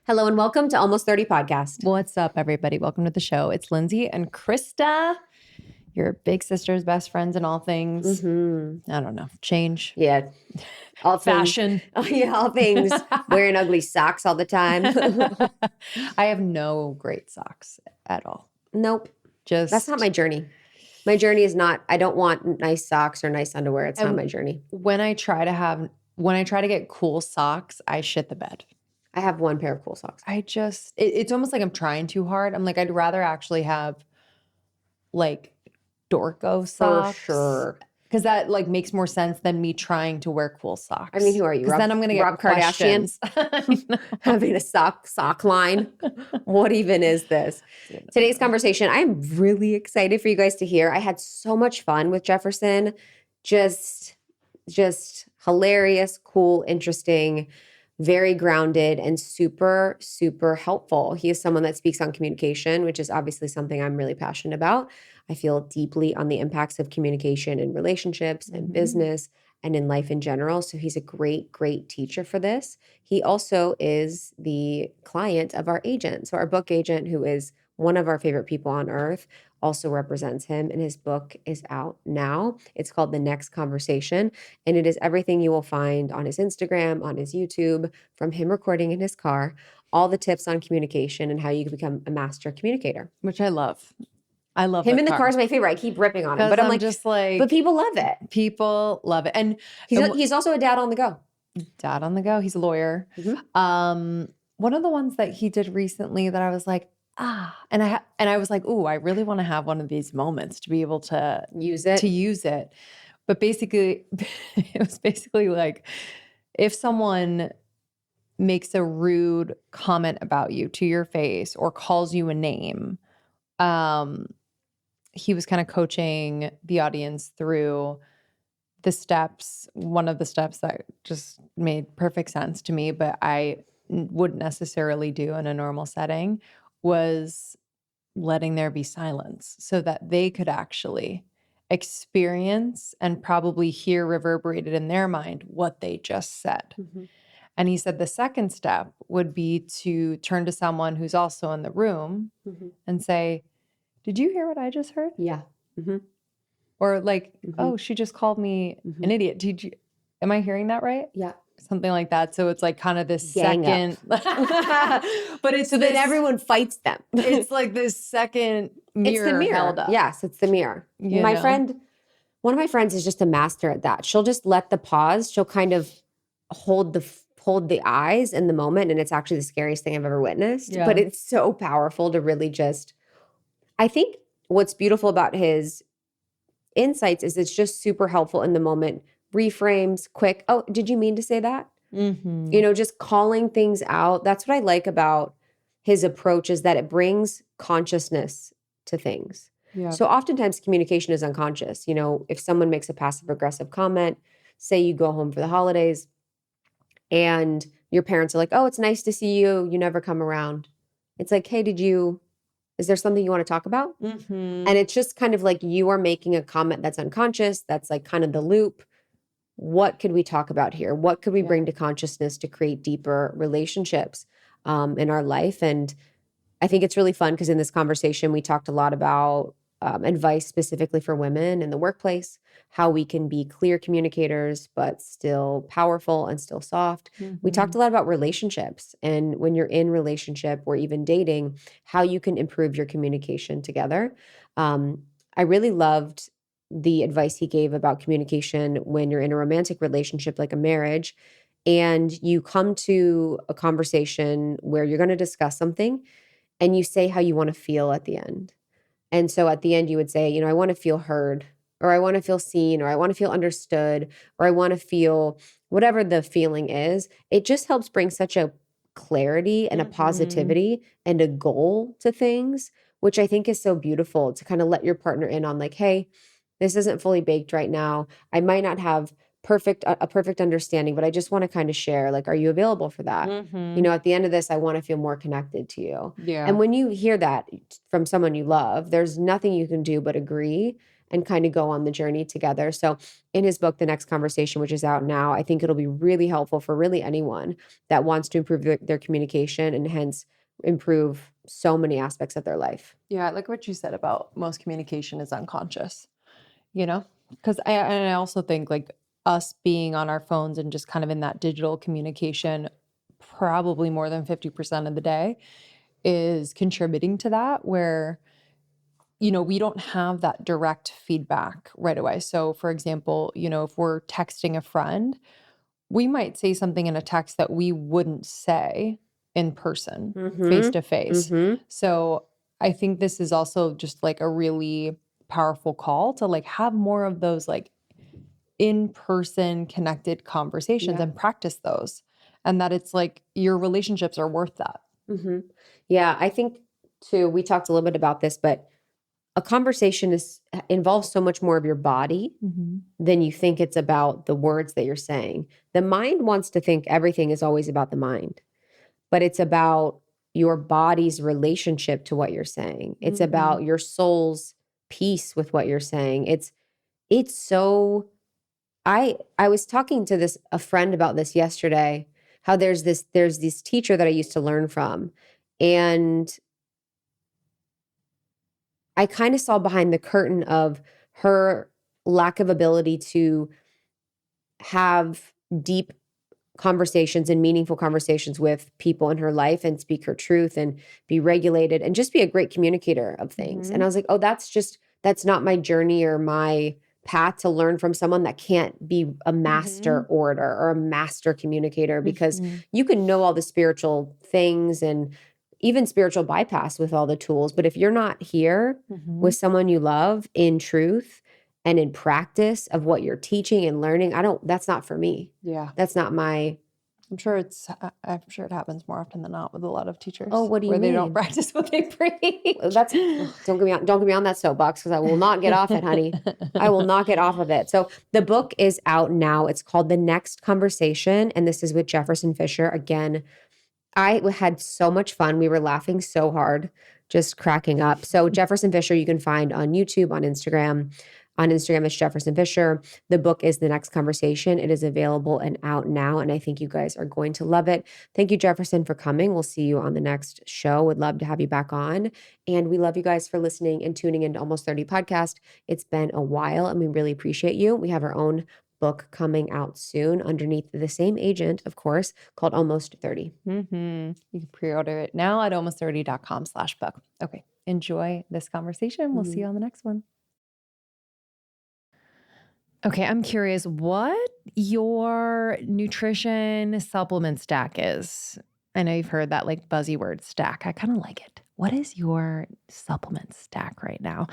Hello and welcome to Almost 30 Podcast. What's up, everybody? Welcome to the show. It's Lindsay and Krista, your big sister's best friends in all things. I don't know. Change. Yeah. All Fashion. Oh, yeah, all things. Wearing ugly socks all the time. I have no great socks at all. Nope. Just That's not my journey. My journey is not, I don't want nice socks or nice underwear. It's not my journey. When I try to get cool socks, I shit the bed. I have one pair of cool socks. It's almost like I'm trying too hard. I'm like, I'd rather actually have like Dorco socks. For sure. Because that like makes more sense than me trying to wear cool socks. I mean, who are you? Because then I'm going to get Rob Kardashian having a sock line. What even is this? Today's conversation, I'm really excited for you guys to hear. I had so much fun with Jefferson. Just hilarious, cool, interesting, very grounded and super, super helpful. He is someone that speaks on communication, which is obviously something I'm really passionate about. I feel deeply on the impacts of communication in relationships and business and in life in general. So he's a great, great teacher for this. He also is the client of our agent. So our book agent, who is one of our favorite people on earth, also represents him, and his book is out now. It's called The Next Conversation, and it is everything you will find on his Instagram, on his YouTube, from him recording in his car, all the tips on communication and how you can become a master communicator. Which I love. I love him in the car is my favorite. I keep ripping on him, but I'm like, but people love it. People love it, and he's also a dad on the go. Dad on the go. He's a lawyer. One of the ones that he did recently that I was like, and I was like, ooh, I really want to have one of these moments to be able to use it. But basically, it was basically like, if someone makes a rude comment about you to your face or calls you a name, he was kind of coaching the audience through the steps. One of the steps that just made perfect sense to me, but I wouldn't necessarily do in a normal setting, was letting there be silence so that they could actually experience and probably hear reverberated in their mind what they just said. And he said the second step would be to turn to someone who's also in the room and say, did you hear what I just heard? Yeah. Or like, oh, she just called me an idiot. Am I hearing that right? Yeah. Something like that. So it's like kind of this Gang second, but it's so then everyone fights them. It's like this second mirror. It's the mirror. Held up. Yes, it's the mirror. One of my friends is just a master at that. She'll just let the pause. She'll kind of hold the eyes in the moment, and it's actually the scariest thing I've ever witnessed. Yeah. But it's so powerful to really just. I think what's beautiful about his insights is it's just super helpful in the moment. Reframes, quick. Oh, did you mean to say that? Just calling things out. That's what I like about his approach, is that it brings consciousness to things. Yeah. So oftentimes communication is unconscious. If someone makes a passive aggressive comment, say you go home for the holidays and your parents are like, oh, it's nice to see you. You never come around. It's like, hey, is there something you want to talk about? And it's just kind of like you are making a comment that's unconscious. That's like kind of the loop. What could we talk about here? What could we bring to consciousness to create deeper relationships in our life? And I think it's really fun because in this conversation, we talked a lot about advice specifically for women in the workplace, how we can be clear communicators, but still powerful and still soft. We talked a lot about relationships, and when you're in relationship or even dating, how you can improve your communication together. I really loved the advice he gave about communication when you're in a romantic relationship, like a marriage, and you come to a conversation where you're going to discuss something and you say how you want to feel at the end. And so at the end, you would say, I want to feel heard, or I want to feel seen, or I want to feel understood, or I want to feel whatever the feeling is. It just helps bring such a clarity and a positivity and a goal to things, which I think is so beautiful, to kind of let your partner in on like, hey, this isn't fully baked right now. I might not have a perfect understanding, but I just want to kind of share, like, are you available for that? At the end of this, I want to feel more connected to you. Yeah. And when you hear that from someone you love, there's nothing you can do but agree and kind of go on the journey together. So in his book, The Next Conversation, which is out now, I think it'll be really helpful for really anyone that wants to improve their communication and hence improve so many aspects of their life. Yeah, I like what you said about most communication is unconscious, because I also think like us being on our phones and just kind of in that digital communication probably more than 50% of the day is contributing to that, where we don't have that direct feedback right away. So for example, if we're texting a friend, we might say something in a text that we wouldn't say in person, face to face. So I think this is also just like a really powerful call to like have more of those like in-person connected conversations and practice those. And that it's like your relationships are worth that. Yeah, I think too, we talked a little bit about this, but a conversation involves so much more of your body than you think it's about the words that you're saying. The mind wants to think everything is always about the mind, but it's about your body's relationship to what you're saying. It's about your soul's peace with what you're saying. It's so I was talking to a friend about this yesterday, how there's this teacher that I used to learn from, and I kind of saw behind the curtain of her lack of ability to have deep conversations and meaningful conversations with people in her life and speak her truth and be regulated and just be a great communicator of things. And I was like, oh, that's not my journey or my path to learn from someone that can't be a master orator or a master communicator, because you can know all the spiritual things and even spiritual bypass with all the tools. But if you're not here with someone you love in truth and in practice of what you're teaching and learning, that's not for me. Yeah. That's not my. I'm sure it happens more often than not with a lot of teachers. Oh, what do you mean? Where they don't practice what they preach. Don't get me on that soapbox, because I will not get off it, honey. I will not get off of it. So the book is out now. It's called The Next Conversation, and this is with Jefferson Fisher. Again, I had so much fun. We were laughing so hard, just cracking up. So Jefferson Fisher, you can find on YouTube, on Instagram. On Instagram, it's Jefferson Fisher. The book is The Next Conversation. It is available and out now, and I think you guys are going to love it. Thank you, Jefferson, for coming. We'll see you on the next show. Would love to have you back on. And we love you guys for listening and tuning into Almost 30 Podcast. It's been a while, and we really appreciate you. We have our own book coming out soon underneath the same agent, of course, called Almost 30. You can pre-order it now at almost30.com/book. Okay. Enjoy this conversation. We'll see you on the next one. Okay, I'm curious what your nutrition supplement stack is. I know you've heard that like buzzy word stack. I kind of like it. What is your supplement stack right now?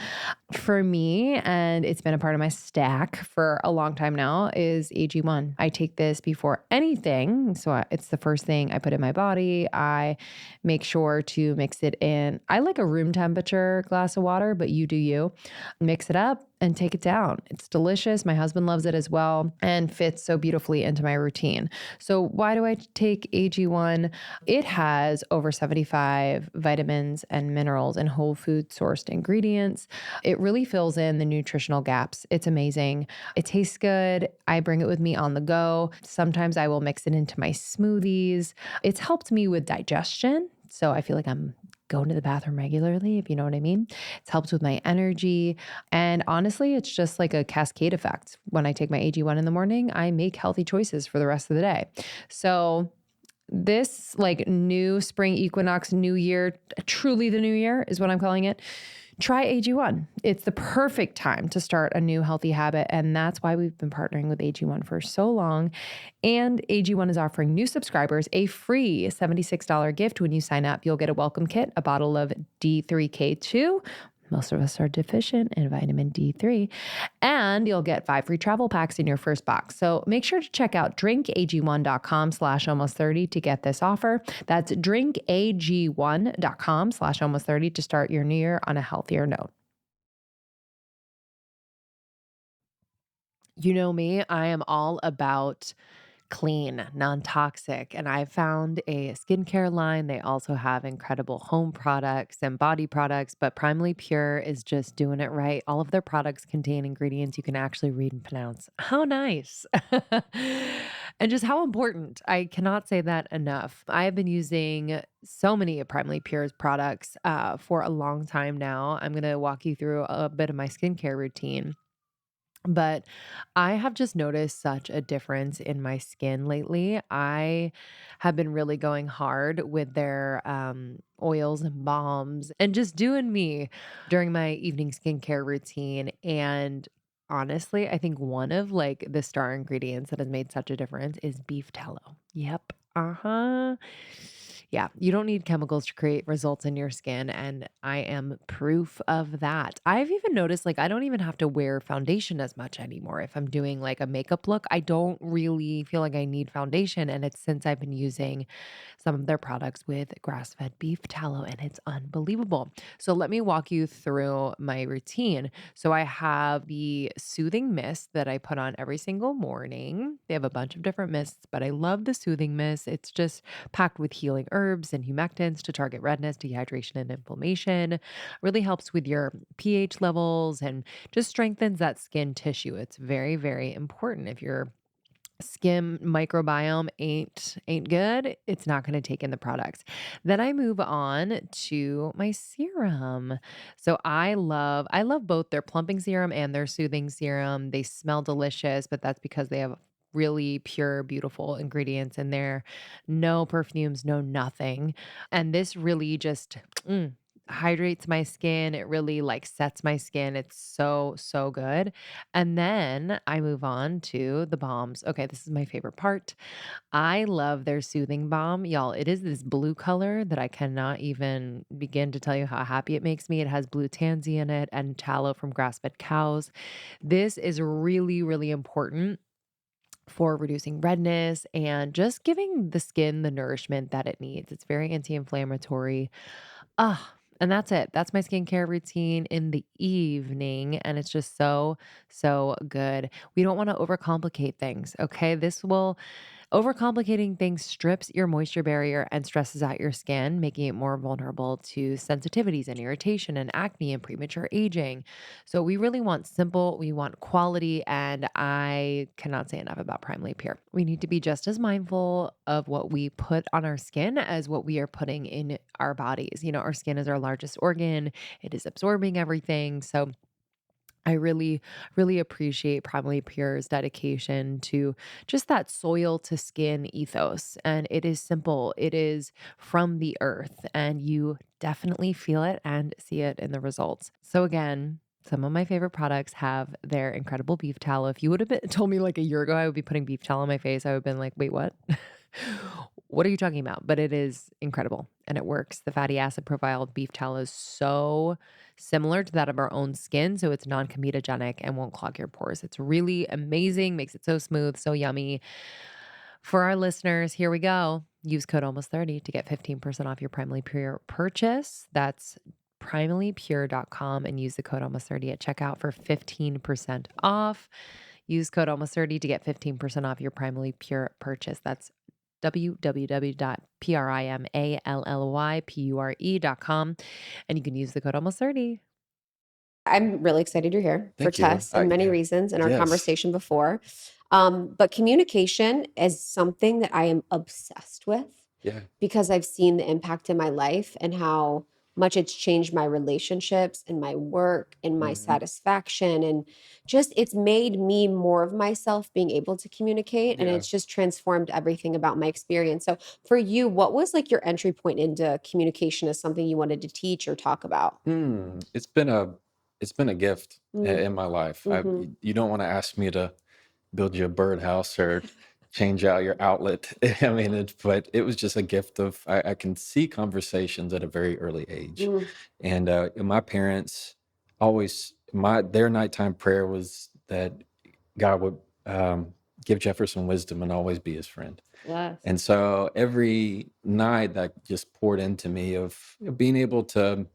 For me, and it's been a part of my stack for a long time now, is AG1. I take this before anything. So it's the first thing I put in my body. I make sure to mix it in. I like a room temperature glass of water, but you do you. Mix it up and take it down. It's delicious. My husband loves it as well and fits so beautifully into my routine. So why do I take AG1? It has over 75 vitamins and minerals and whole food sourced ingredients. It really fills in the nutritional gaps. It's amazing. It tastes good. I bring it with me on the go. Sometimes I will mix it into my smoothies. It's helped me with digestion. So I feel like I'm going to the bathroom regularly, if you know what I mean. It's helped with my energy. And honestly, it's just like a cascade effect. When I take my AG1 in the morning, I make healthy choices for the rest of the day. So this like new spring equinox, new year, truly the new year is what I'm calling it. Try AG1. It's the perfect time to start a new healthy habit. And that's why we've been partnering with AG1 for so long. And AG1 is offering new subscribers a free $76 gift when you sign up. You'll get a welcome kit, a bottle of D3K2. Most of us are deficient in vitamin D3. And you'll get 5 free travel packs in your first box. So make sure to check out drinkag1.com/almost30 to get this offer. That's drinkag1.com/almost30 to start your new year on a healthier note. You know me, I am all about clean, non-toxic. And I found a skincare line. They also have incredible home products and body products, but Primally Pure is just doing it right. All of their products contain ingredients you can actually read and pronounce. How nice. And just how important. I cannot say that enough. I have been using so many of Primally Pure's products for a long time now. I'm going to walk you through a bit of my skincare routine. But I have just noticed such a difference in my skin lately. I have been really going hard with their oils and balms and just doing me during my evening skincare routine. And honestly, I think one of like the star ingredients that has made such a difference is beef tallow. Yep. Uh-huh. Yeah, you don't need chemicals to create results in your skin, and I am proof of that. I've even noticed like I don't even have to wear foundation as much anymore. If I'm doing like a makeup look, I don't really feel like I need foundation, and it's since I've been using some of their products with grass-fed beef tallow, and it's unbelievable. So let me walk you through my routine. So I have the soothing mist that I put on every single morning. They have a bunch of different mists, but I love the soothing mist. It's just packed with healing herbs and humectants to target redness, dehydration, and inflammation. Really helps with your pH levels and just strengthens that skin tissue. It's very, very important. If your skin microbiome ain't good, it's not going to take in the products. Then I move on to my serum. So I love both their plumping serum and their soothing serum. They smell delicious, but that's because they have really pure, beautiful ingredients in there. No perfumes, no nothing. And this really just hydrates my skin. It really like sets my skin. It's so, so good. And then I move on to the balms. Okay, this is my favorite part. I love their soothing balm. Y'all, it is this blue color that I cannot even begin to tell you how happy it makes me. It has blue tansy in it and tallow from grass-fed cows. This is really, really important for reducing redness and just giving the skin the nourishment that it needs. It's very anti-inflammatory. Ah, and that's it. That's my skincare routine in the evening. And it's just so, so good. We don't want to overcomplicate things. Okay. Overcomplicating things strips your moisture barrier and stresses out your skin, making it more vulnerable to sensitivities and irritation and acne and premature aging. So we really want simple, we want quality, and I cannot say enough about Primely Pure. We need to be just as mindful of what we put on our skin as what we are putting in our bodies. You know, our skin is our largest organ. It is absorbing everything. So I really, really appreciate Primally Pure's dedication to just that soil to skin ethos. And it is simple, it is from the earth, and you definitely feel it and see it in the results. So, again, some of my favorite products have their incredible beef tallow. If you would have told me like a year ago I would be putting beef tallow on my face, I would have been like, wait, what? What are you talking about? But it is incredible and it works. The fatty acid profile of beef tallow is so similar to that of our own skin. So it's non comedogenic and won't clog your pores. It's really amazing, makes it so smooth, so yummy. For our listeners, here we go. Use code almost30 to get 15% off your Primally Pure purchase. That's primallypure.com and use the code almost30 at checkout for 15% off. Use code almost30 to get 15% off your Primally Pure purchase. That's www.primallypure.com. And you can use the code almost30. I'm really excited you're here for Thank you. Tess and many reasons in our Yes. conversation before. But communication is something that I am obsessed with Yeah. because I've seen the impact in my life and how much it's changed my relationships and my work and my satisfaction. And just it's made me more of myself being able to communicate. And Yeah. it's just transformed everything about my experience. So for you, what was like your entry point into communication as something you wanted to teach or talk about? It's been a gift in my life. Mhm. You don't want to ask me to build you a birdhouse or change out your outlet. I mean, but it was just a gift of I can see conversations at a very early age, Mm. and my parents always their nighttime prayer was that God would give Jefferson wisdom and always be his friend. Yes. And so every night that just poured into me of being able to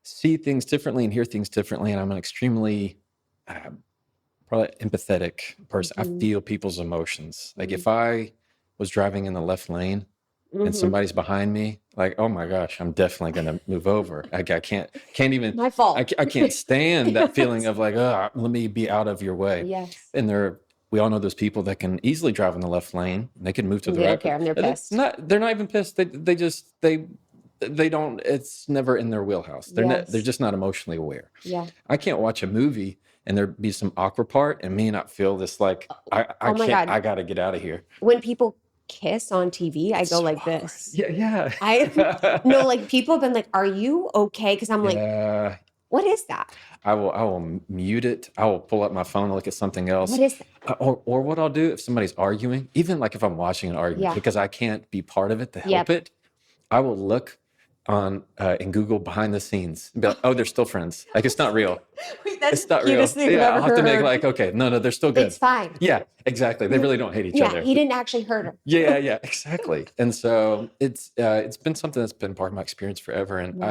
see things differently and hear things differently. And I'm an extremely probably empathetic person. I feel people's emotions. Like if I was driving in the left lane and somebody's behind me, like, oh my gosh, I'm definitely going to move over. Like I can't even, My fault. I can't stand that feeling of like, oh, let me be out of your way. Yes. And we all know those people that can easily drive in the left lane. And they can move to the They right. don't care. And they're pissed. They're not even pissed. They don't, it's never in their wheelhouse. They're just not emotionally aware. Yeah. I can't watch a movie and there be some awkward part and me not feel this like, I my can't, God. I got to get out of here. When people kiss on TV, I go like this. Yeah. No, like people have been like, are you okay? Because I'm like, what is that? I will mute it. I will pull up my phone and look at something else. What is that? Or what I'll do if somebody's arguing, even like if I'm watching an argument, because I can't be part of it to help it, I will look on in Google behind the scenes and be like, oh, they're still friends. Like it's not real. Wait, that's it's not the cutest real. thing I've ever I'll have to make heard. like, okay, no, they're still good. It's fine. Yeah, exactly. They really don't hate each other. Yeah, he didn't actually hurt her. Yeah, exactly. And so it's been something that's been part of my experience forever. And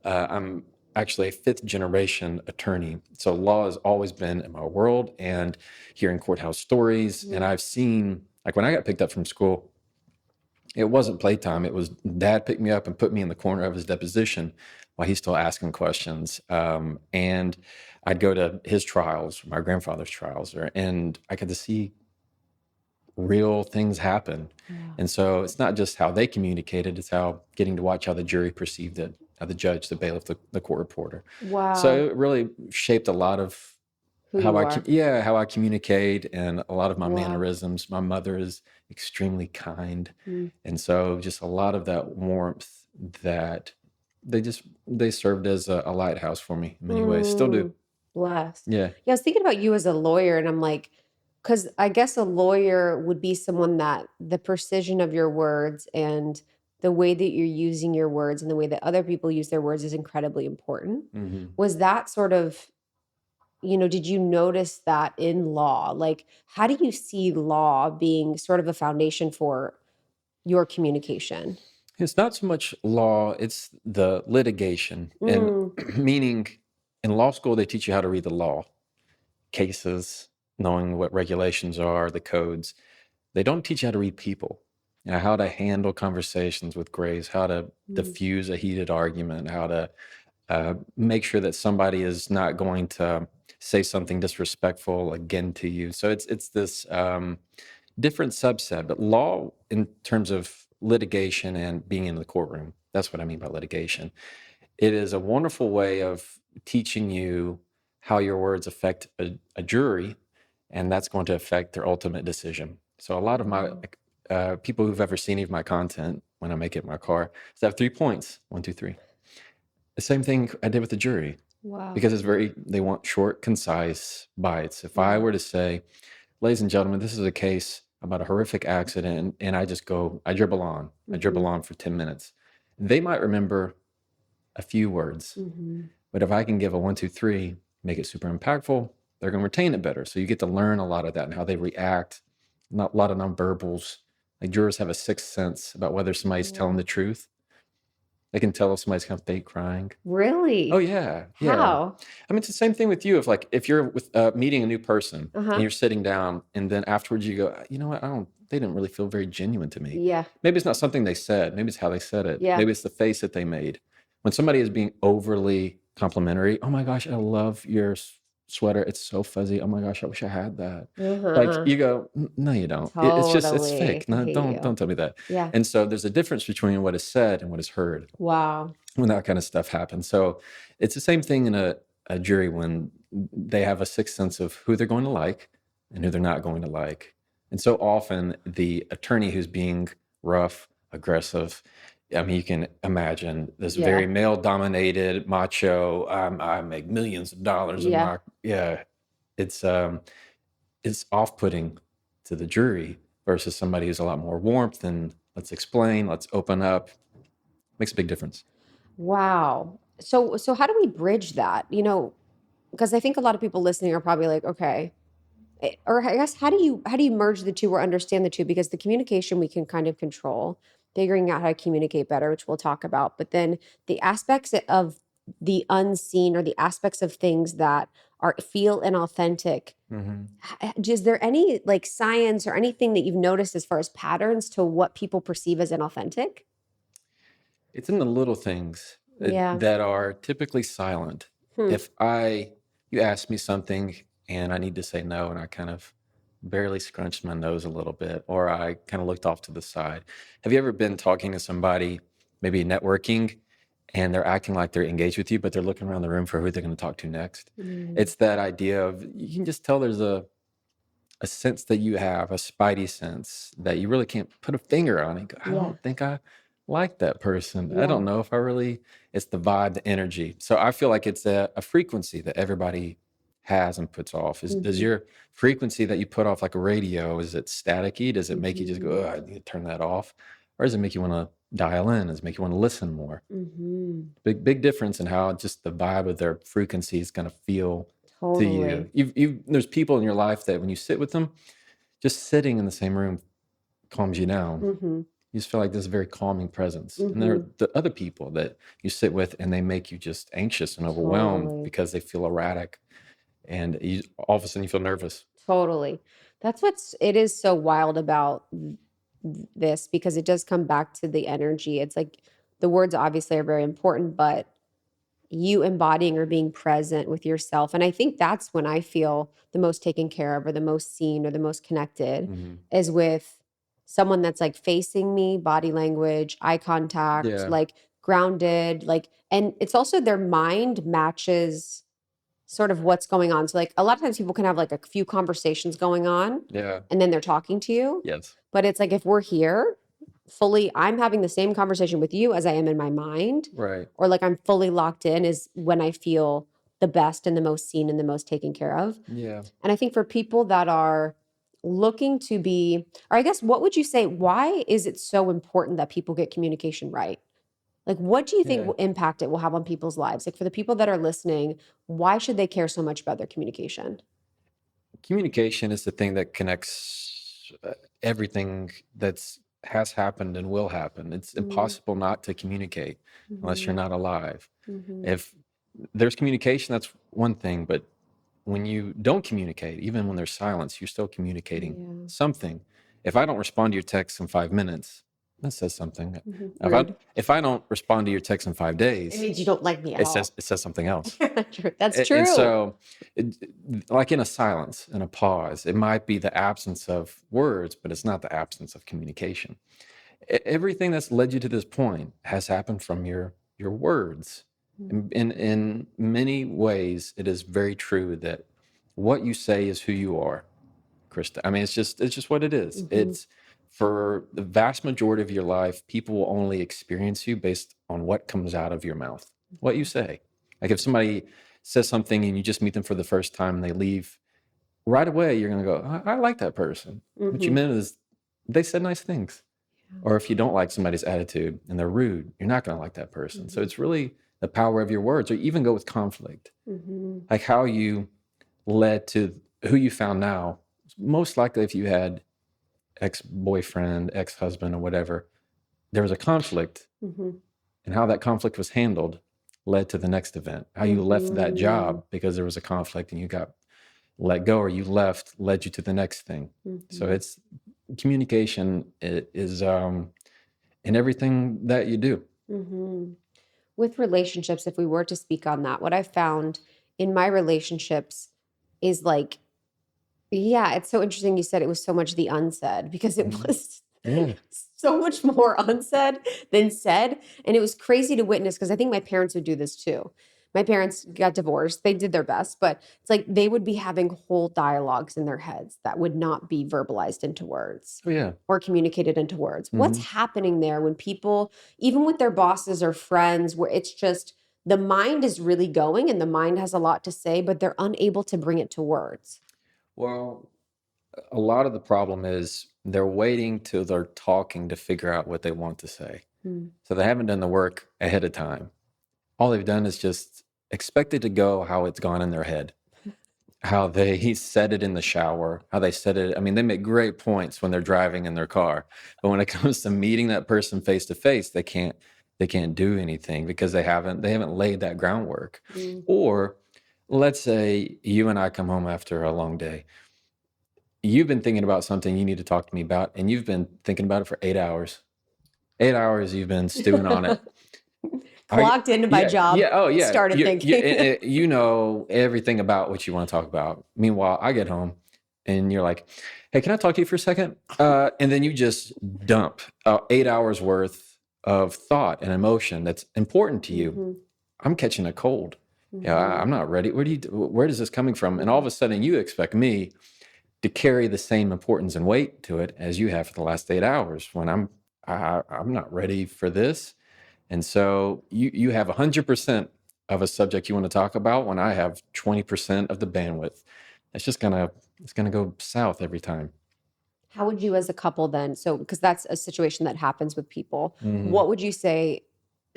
I'm actually a 5th generation attorney. So law has always been in my world and hearing courthouse stories. And I've seen, like when I got picked up from school, it wasn't playtime. It was dad picked me up and put me in the corner of his deposition while he's still asking questions. And I'd go to his trials, my grandfather's trials, and I got to see real things happen. Yeah. And so it's not just how they communicated, it's getting to watch how the jury perceived it, how the judge, the bailiff, the court reporter. Wow. So it really shaped a lot of how I communicate and a lot of my mannerisms. My mother is extremely kind. And so just a lot of that warmth that they served as a lighthouse for me in many ways, still do. Blessed. Yeah. I was thinking about you as a lawyer and I'm like, because I guess a lawyer would be someone that the precision of your words and the way that you're using your words and the way that other people use their words is incredibly important. Was that sort of, did you notice that in law? Like, how do you see law being sort of a foundation for your communication? It's not so much law, it's the litigation. And meaning in law school, they teach you how to read the law, cases, knowing what regulations are, the codes. They don't teach you how to read people, how to handle conversations with grace, how to diffuse a heated argument, how to make sure that somebody is not going to say something disrespectful again to you. So it's this different subset. But law, in terms of litigation and being in the courtroom, that's what I mean by litigation. It is a wonderful way of teaching you how your words affect a jury, and that's going to affect their ultimate decision. So a lot of my people who've ever seen any of my content when I make it in my car, I have 3 points, 1, 2, 3. The same thing I did with the jury. Wow. Because they want short, concise bites. If I were to say, ladies and gentlemen, this is a case about a horrific accident, and I dribble on for 10 minutes. They might remember a few words, but if I can give a 1, 2, 3, make it super impactful, they're going to retain it better. So you get to learn a lot of that and how they react, not a lot of nonverbals. Like jurors have a sixth sense about whether somebody's telling the truth. They can tell if somebody's kind of fake crying. Really? Oh, yeah. How? I mean, it's the same thing with you. If you're with meeting a new person and you're sitting down and then afterwards you go, you know what, they didn't really feel very genuine to me. Yeah. Maybe it's not something they said. Maybe it's how they said it. Yeah. Maybe it's the face that they made. When somebody is being overly complimentary, oh my gosh, I love your sweater. It's so fuzzy. Oh my gosh, I wish I had that. Like you go, no, you don't. It's fake. No, don't tell me that. Yeah. And so there's a difference between what is said and what is heard. Wow. When that kind of stuff happens. So it's the same thing in a jury when they have a sixth sense of who they're going to like and who they're not going to like. And so often the attorney who's being rough, aggressive, I mean, you can imagine this very male-dominated, macho, I make millions of dollars. It's off-putting to the jury versus somebody who's a lot more warmth and let's explain, let's open up. Makes a big difference. Wow. So how do we bridge that? Because I think a lot of people listening are probably like, okay, or I guess how do you merge the two or understand the two? Because the communication we can kind of control, figuring out how to communicate better, which we'll talk about. But then the aspects of the unseen or the aspects of things that feel inauthentic. Is there any like science or anything that you've noticed as far as patterns to what people perceive as inauthentic? It's in the little things Yeah. that are typically silent. If you ask me something and I need to say no, and I kind of barely scrunched my nose a little bit, or I kind of looked off to the side. Have you ever been talking to somebody, maybe networking, and they're acting like they're engaged with you, but they're looking around the room for who they're going to talk to next? It's that idea of, you can just tell there's a sense that you have, a spidey sense that you really can't put a finger on. And go, I don't think I like that person. I don't know if I really, it's the vibe, the energy. So I feel like it's a frequency that everybody has and puts off. Does your frequency that you put off like a radio, is it staticky? Does it make you just go, oh, I need to turn that off? Or does it make you want to dial in? Does it make you want to listen more? Big difference in how just the vibe of their frequency is going to feel to you. There's people in your life that when you sit with them, just sitting in the same room calms you down. You just feel like there's a very calming presence. And there are the other people that you sit with and they make you just anxious and overwhelmed because they feel erratic. And all of a sudden you feel nervous. Totally. That's it is so wild about this, because it does come back to the energy. It's like the words obviously are very important, but you embodying or being present with yourself. And I think that's when I feel the most taken care of or the most seen or the most connected is with someone that's like facing me, body language, eye contact, like grounded, like, and it's also their mind matches sort of what's going on. So like a lot of times people can have like a few conversations going on and then they're talking to you. But it's like, if we're here fully, I'm having the same conversation with you as I am in my mind. Or like I'm fully locked in is when I feel the best and the most seen and the most taken care of. And I think for people that are looking to be, or I guess, what would you say, why is it so important that people get communication right? Like, what do you think impact it will have on people's lives? Like, for the people that are listening, why should they care so much about their communication? Communication is the thing that connects everything has happened and will happen. It's impossible not to communicate unless you're not alive. If there's communication, that's one thing, but when you don't communicate, even when there's silence, you're still communicating something. If I don't respond to your text in 5 minutes, that says something. If I don't respond to your text in 5 days, it means you don't like me at all. It says something else. That's true. And so, like in a silence, in a pause, it might be the absence of words, but it's not the absence of communication. Everything that's led you to this point has happened from your words. In many ways, it is very true that what you say is who you are, Krista. I mean, it's just what it is. It's, for the vast majority of your life, people will only experience you based on what comes out of your mouth, what you say. Like if somebody says something and you just meet them for the first time and they leave, right away you're going to go, I like that person. What you meant is they said nice things. Or if you don't like somebody's attitude and they're rude, you're not going to like that person. So it's really the power of your words, or even go with conflict. Like how you led to who you found now. Most likely if you had ex-boyfriend, ex-husband, or whatever, there was a conflict, and how that conflict was handled led to the next event. How you left that job because there was a conflict and you got let go, or you left, led you to the next thing. So it's communication is in everything that you do. With relationships, if we were to speak on that, what I found in my relationships is like, it's so interesting you said it was so much the unsaid, because it was so much more unsaid than said. And it was crazy to witness, because I think my parents would do this too. My parents got divorced. They did their best, but it's like they would be having whole dialogues in their heads that would not be verbalized into words or communicated into words. What's happening there when people, even with their bosses or friends, where it's just the mind is really going and the mind has a lot to say, but they're unable to bring it to words? Well, a lot of the problem is they're waiting till they're talking to figure out what they want to say. So they haven't done the work ahead of time. All they've done is just expect it to go how it's gone in their head, how he said it in the shower, how they said it. I mean, they make great points when they're driving in their car, but when it comes to meeting that person face to face, they they can't do anything because they haven't laid that groundwork. Or let's say you and I come home after a long day. You've been thinking about something you need to talk to me about, and you've been thinking about it for 8 hours. 8 hours you've been stewing on it. Clocked into my job. Yeah. Oh, yeah. Started thinking. You know everything about what you want to talk about. Meanwhile, I get home and you're like, hey, can I talk to you for a second? And then you just dump 8 hours worth of thought and emotion that's important to you. I'm catching a cold. Yeah, I'm not ready. Where is this coming from? And all of a sudden you expect me to carry the same importance and weight to it as you have for the last 8 hours when I'm not ready for this. And so you have 100% of a subject you want to talk about when I have 20% of the bandwidth. It's gonna go south every time. How would you as a couple then, so because that's a situation that happens with people, what would you say?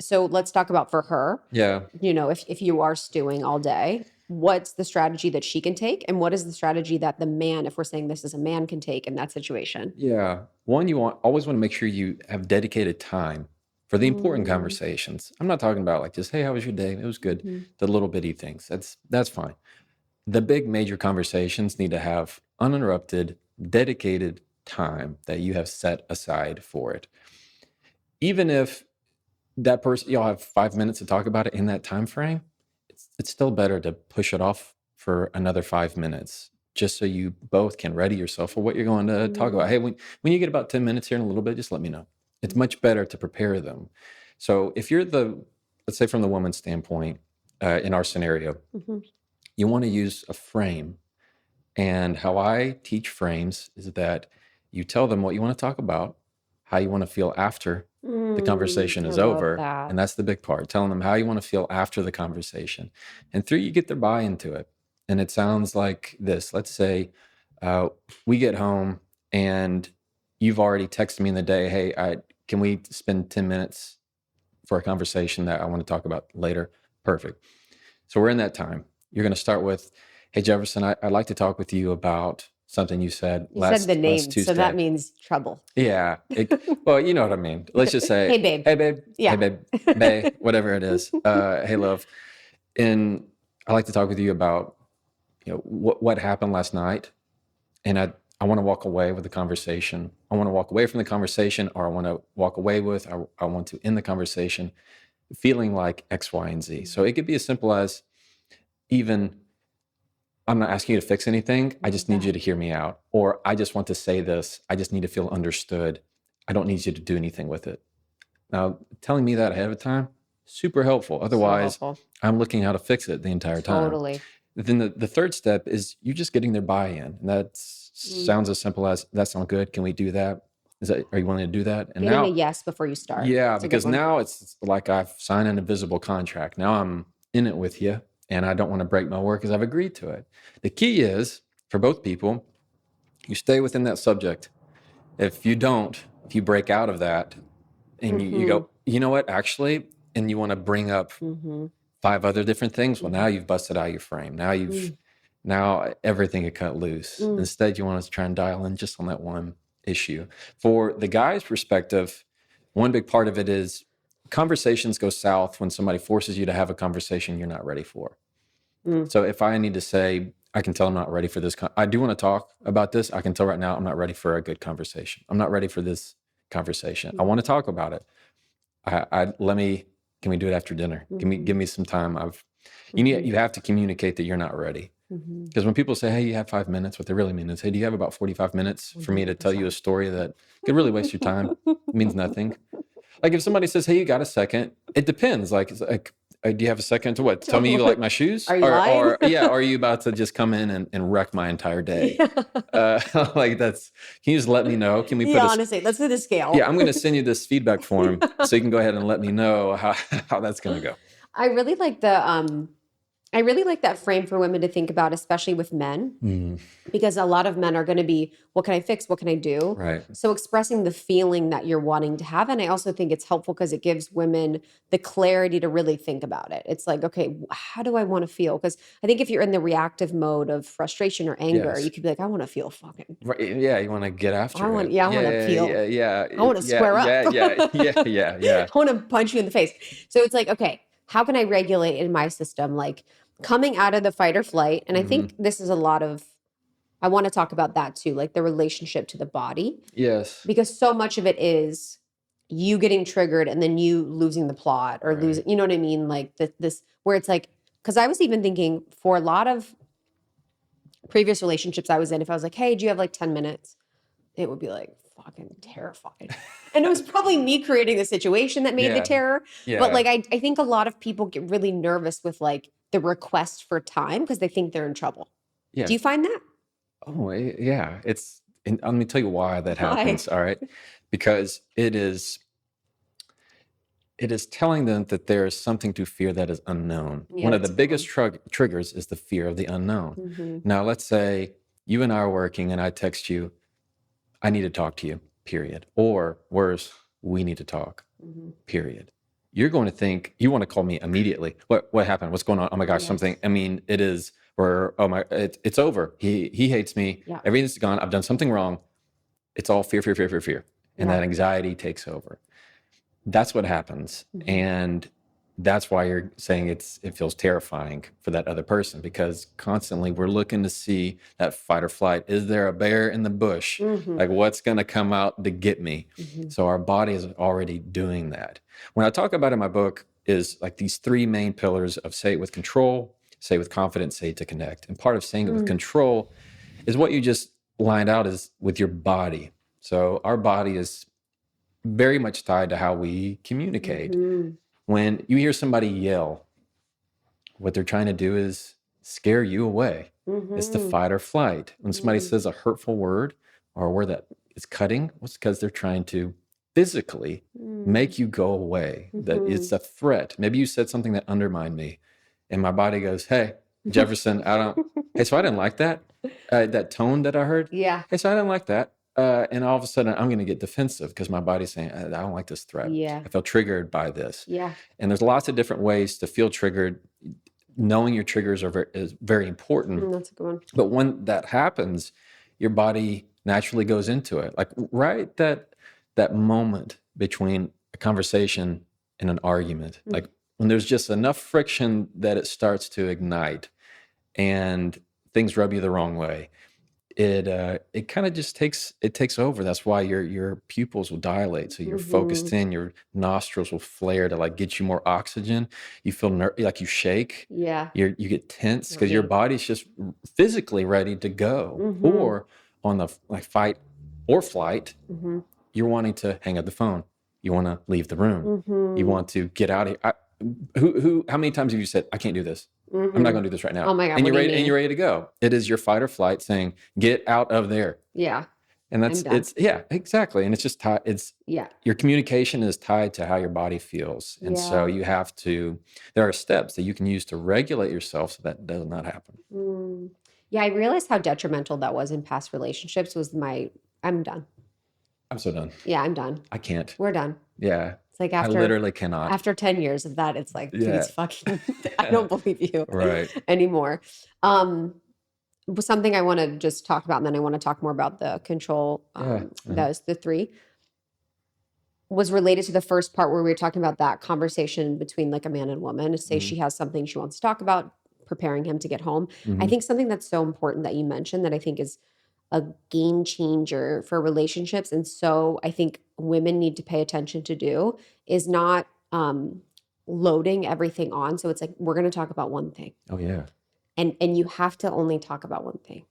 So let's talk about for her. Yeah. If you are stewing all day, what's the strategy that she can take? And what is the strategy that the man, if we're saying this is a man, can take in that situation? Yeah. One, you always want to make sure you have dedicated time for the important conversations. I'm not talking about like just, hey, how was your day? It was good. The little bitty things. That's fine. The big major conversations need to have uninterrupted, dedicated time that you have set aside for it. Even if that person, y'all have 5 minutes to talk about it in that time frame, it's still better to push it off for another 5 minutes, just so you both can ready yourself for what you're going to talk about. Hey, when you get about 10 minutes here in a little bit, just let me know. It's much better to prepare them. So if you're let's say from the woman's standpoint, in our scenario, you want to use a frame. And how I teach frames is that you tell them what you want to talk about, how you want to feel after the conversation is over. And that's the big part, telling them how you want to feel after the conversation. And 3, you get their buy-in to it. And it sounds like this. Let's say we get home and you've already texted me in the day, hey, can we spend 10 minutes for a conversation that I want to talk about later? Perfect. So we're in that time. You're going to start with, hey, Jefferson, I'd like to talk with you about something you said last Tuesday. You said the name, so that means trouble. Yeah. Well, you know what I mean. Let's just say, hey, babe. Hey, babe. Yeah. Hey, babe. Babe, whatever it is. Hey, love. And I'd like to talk with you about, what happened last night. And I want to walk away with the conversation. I want to walk away from the conversation, or I want to walk away with, I want to end the conversation feeling like X, Y, and Z. So it could be as simple as even, I'm not asking you to fix anything. I just need you to hear me out. Or I just want to say this. I just need to feel understood. I don't need you to do anything with it. Now, telling me that ahead of time, super helpful. Otherwise, I'm looking how to fix it the entire time. Totally. Then the third step is you just getting their buy-in. And that sounds as simple as, that sounds good. Can we do that? Are you willing to do that? And getting a yes before you start. Yeah, that's because now it's like I've signed an invisible contract. Now I'm in it with you. And I don't want to break my word because I've agreed to it. The key is, for both people, you stay within that subject. If you break out of that and you go, you know what, actually, and you want to bring up 5 other different things, well, now you've busted out your frame. Now everything could cut loose. Instead, you want to try and dial in just on that one issue. For the guy's perspective, one big part of it is, conversations go south when somebody forces you to have a conversation you're not ready for. So if I need to say, I can tell I'm not ready for this. I do want to talk about this. I can tell right now I'm not ready for a good conversation. I'm not ready for this conversation. I want to talk about it. Can we do it after dinner? Give me some time. You have to communicate that you're not ready. Because when people say, hey, you have 5 minutes, what they really mean is, hey, do you have about 45 minutes for me to tell you a story that could really waste your time? It means nothing. Like if somebody says, hey, you got a second? It depends. Like, do you have a second to what? Tell me you like my shoes? Are you lying? Or are you about to just come in and wreck my entire day? Can you just let me know? Can we put honestly, let's do the scale. Yeah, I'm going to send you this feedback form so you can go ahead and let me know how that's going to go. I really like I really like that frame for women to think about, especially with men, because a lot of men are going to be, what can I fix? What can I do? Right. So expressing the feeling that you're wanting to have. And I also think it's helpful because it gives women the clarity to really think about it. It's like, okay, how do I want to feel? Because I think if you're in the reactive mode of frustration or anger, Yes. you could be like, I want to feel fucking. Right. Yeah, you want to get after I want it. I want to feel. Yeah. I want to square up. Yeah. I want to punch you in the face. So it's like, okay, how can I regulate in my system? Like coming out of the fight or flight. And I think this is a lot of, I want to talk about that too, like the relationship to the body. Yes. Because so much of it is you getting triggered and then you losing the plot or losing, you know what I mean? Like this, where it's like, because I was even thinking for a lot of previous relationships I was in, if I was like, hey, do you have like 10 minutes? It would be like fucking terrified. And it was probably me creating the situation that made the terror. Yeah. But like, I think a lot of people get really nervous with like the request for time because they think they're in trouble. Yeah. Do you find that? Oh, yeah. And let me tell you why that happens. All right. Because it is telling them that there is something to fear that is unknown. Yeah, One of the that's biggest triggers is the fear of the unknown. Now, let's say you and I are working and I text you, I need to talk to you, period. Or worse, we need to talk, period. You're going to think, you want to call me immediately. What happened? What's going on? Oh my gosh, something. I mean, it is, or oh my, it's over. He hates me. Yeah. Everything's gone. I've done something wrong. It's all fear. And that anxiety takes over. That's what happens. And that's why you're saying it feels terrifying for that other person, because constantly we're looking to see that fight or flight. Is there a bear in the bush? Like what's going to come out to get me? So our body is already doing that. When I talk about in my book is like these three main pillars of say it with control, say it with confidence, say it to connect. And part of saying it with control is what you just lined out is with your body. So our body is very much tied to how we communicate. When you hear somebody yell, what they're trying to do is scare you away. It's the fight or flight. When somebody says a hurtful word or a word that is cutting, it's because they're trying to physically make you go away. That it's a threat. Maybe you said something that undermined me, and my body goes, "Hey, Jefferson, hey, so I didn't like that. That tone that I heard. Yeah. Hey, so I didn't like that." And all of a sudden, I'm going to get defensive because my body's saying, I don't like this threat. Yeah. I feel triggered by this. Yeah. And there's lots of different ways to feel triggered. Knowing your triggers is very important. That's a good one. But when that happens, your body naturally goes into it. Like right that moment between a conversation and an argument, like when there's just enough friction that it starts to ignite and things rub you the wrong way. It kind of just takes over. That's why your pupils will dilate. So you're focused in, your nostrils will flare to like get you more oxygen. You feel like you shake. Yeah. You get tense because your body's just physically ready to go. Or on the like fight or flight, you're wanting to hang up the phone. You want to leave the room. You want to get out of here. How many times have you said, I can't do this? I'm not going to do this right now. Oh my God. And you're ready to go. It is your fight or flight saying, get out of there. Yeah. And exactly. And it's just tied. Your communication is tied to how your body feels. And so you have to, there are steps that you can use to regulate yourself so that does not happen. Yeah. I realized how detrimental that was in past relationships I'm done. I'm so done. Yeah, I'm done. I can't. We're done. Yeah. It's like I literally cannot. After 10 years of that, it's like, please fucking, I don't believe you anymore. Something I want to just talk about, and then I want to talk more about the control. Those the three was related to the first part where we were talking about that conversation between like a man and woman. To say she has something she wants to talk about, preparing him to get home. I think something that's so important that you mentioned that I think is a game changer for relationships, and so I think women need to pay attention to do is not loading everything on. So it's like, we're going to talk about one thing. Oh yeah. And you have to only talk about one thing.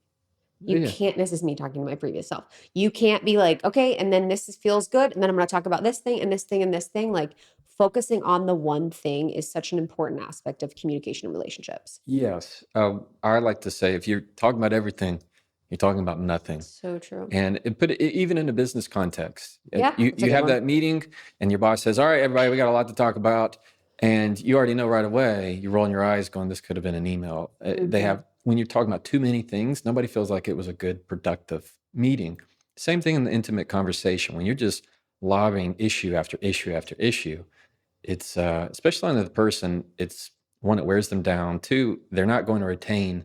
You can't, this is me talking to my previous self. You can't be like, okay, and then feels good. And then I'm going to talk about this thing and this thing and this thing. Like focusing on the one thing is such an important aspect of communication and relationships. Yes. I like to say, if you're talking about everything, you're talking about nothing. So true. And even in a business context. Yeah, You have that meeting and your boss says, all right, everybody, we got a lot to talk about. And you already know right away, you're rolling your eyes going, this could have been an email. They have, when you're talking about too many things, nobody feels like it was a good, productive meeting. Same thing in the intimate conversation. When you're just lobbing issue after issue after issue, it's, especially on the person, it's one, it wears them down. Two, they're not going to retain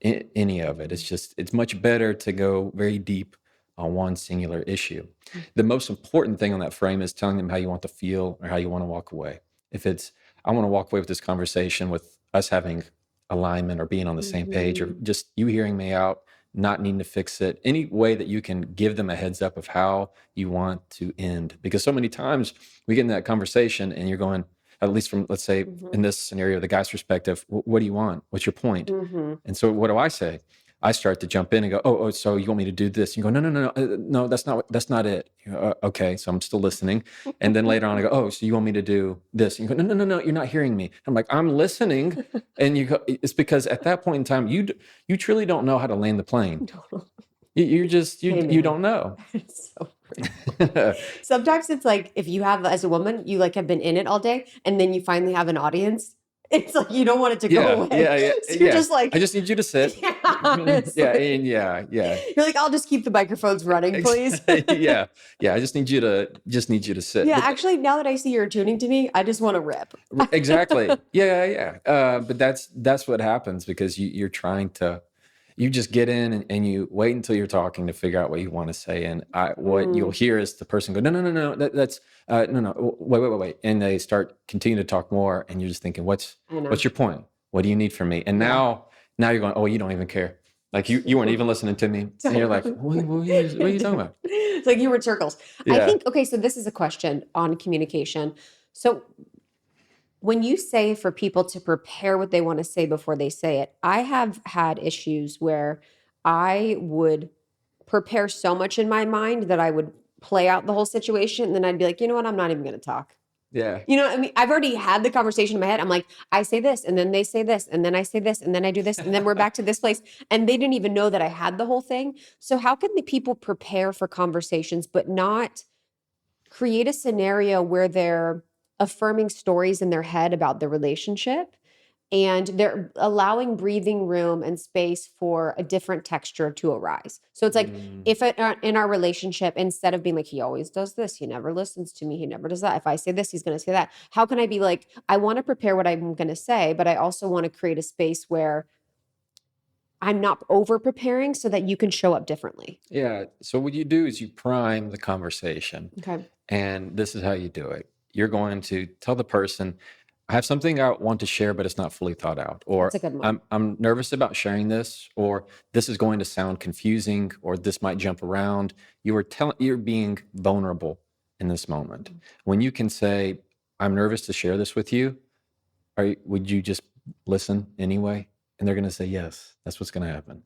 any of it. It's much better to go very deep on one singular issue. The most important thing on that frame is telling them how you want to feel or how you want to walk away. If it's, I want to walk away with this conversation with us having alignment or being on the same page, or just you hearing me out, not needing to fix it, any way that you can give them a heads up of how you want to end. Because so many times we get in that conversation and you're going, at least from, let's say, in this scenario, the guy's perspective, what do you want? What's your point? And so what do I say? I start to jump in and go, oh, so you want me to do this? You go, no, that's not it. You go, okay, so I'm still listening. And then later on I go, oh, so you want me to do this? And you go, no, you're not hearing me. I'm like, I'm listening. And you go, it's because at that point in time, you truly don't know how to land the plane. You don't know. It's so great. Sometimes it's like, if you have, as a woman, you like have been in it all day and then you finally have an audience. It's like, you don't want it to go away. Yeah. So you're just like, I just need you to sit. Yeah. You're like, I'll just keep the microphones running, please. Yeah. I just need you to sit. Yeah. Actually, now that I see you're tuning to me, I just want to rip. Exactly. Yeah. But that's what happens because you're trying to, you just get in and you wait until you're talking to figure out what you want to say. And what you'll hear is the person go, no, that's no, wait. And they start continue to talk more. And you're just thinking, what's your point? What do you need from me? And now you're going, oh, you don't even care. Like you weren't even listening to me. And you're like, what are you talking about? It's like you were in circles. Yeah. I think, okay, so this is a question on communication. So when you say for people to prepare what they want to say before they say it, I have had issues where I would prepare so much in my mind that I would play out the whole situation. And then I'd be like, you know what? I'm not even going to talk. Yeah. You know what I mean? I've already had the conversation in my head. I'm like, I say this, and then they say this, and then I say this, and then I do this, and then we're back to this place. And they didn't even know that I had the whole thing. So how can the people prepare for conversations, but not create a scenario where they're affirming stories in their head about the relationship and they're allowing breathing room and space for a different texture to arise? So it's like, if in our relationship, instead of being like, he always does this, he never listens to me, he never does that, if I say this, he's going to say that, how can I be like, I want to prepare what I'm going to say, but I also want to create a space where I'm not over preparing so that you can show up differently? Yeah. So what you do is you prime the conversation. Okay. And this is how you do it. You're going to tell the person, I have something I want to share, but it's not fully thought out. Or That's a good one. I'm nervous about sharing this, or this is going to sound confusing, or this might jump around. You're being vulnerable in this moment. When you can say, I'm nervous to share this with you, would you just listen anyway? And they're going to say, yes, that's what's going to happen.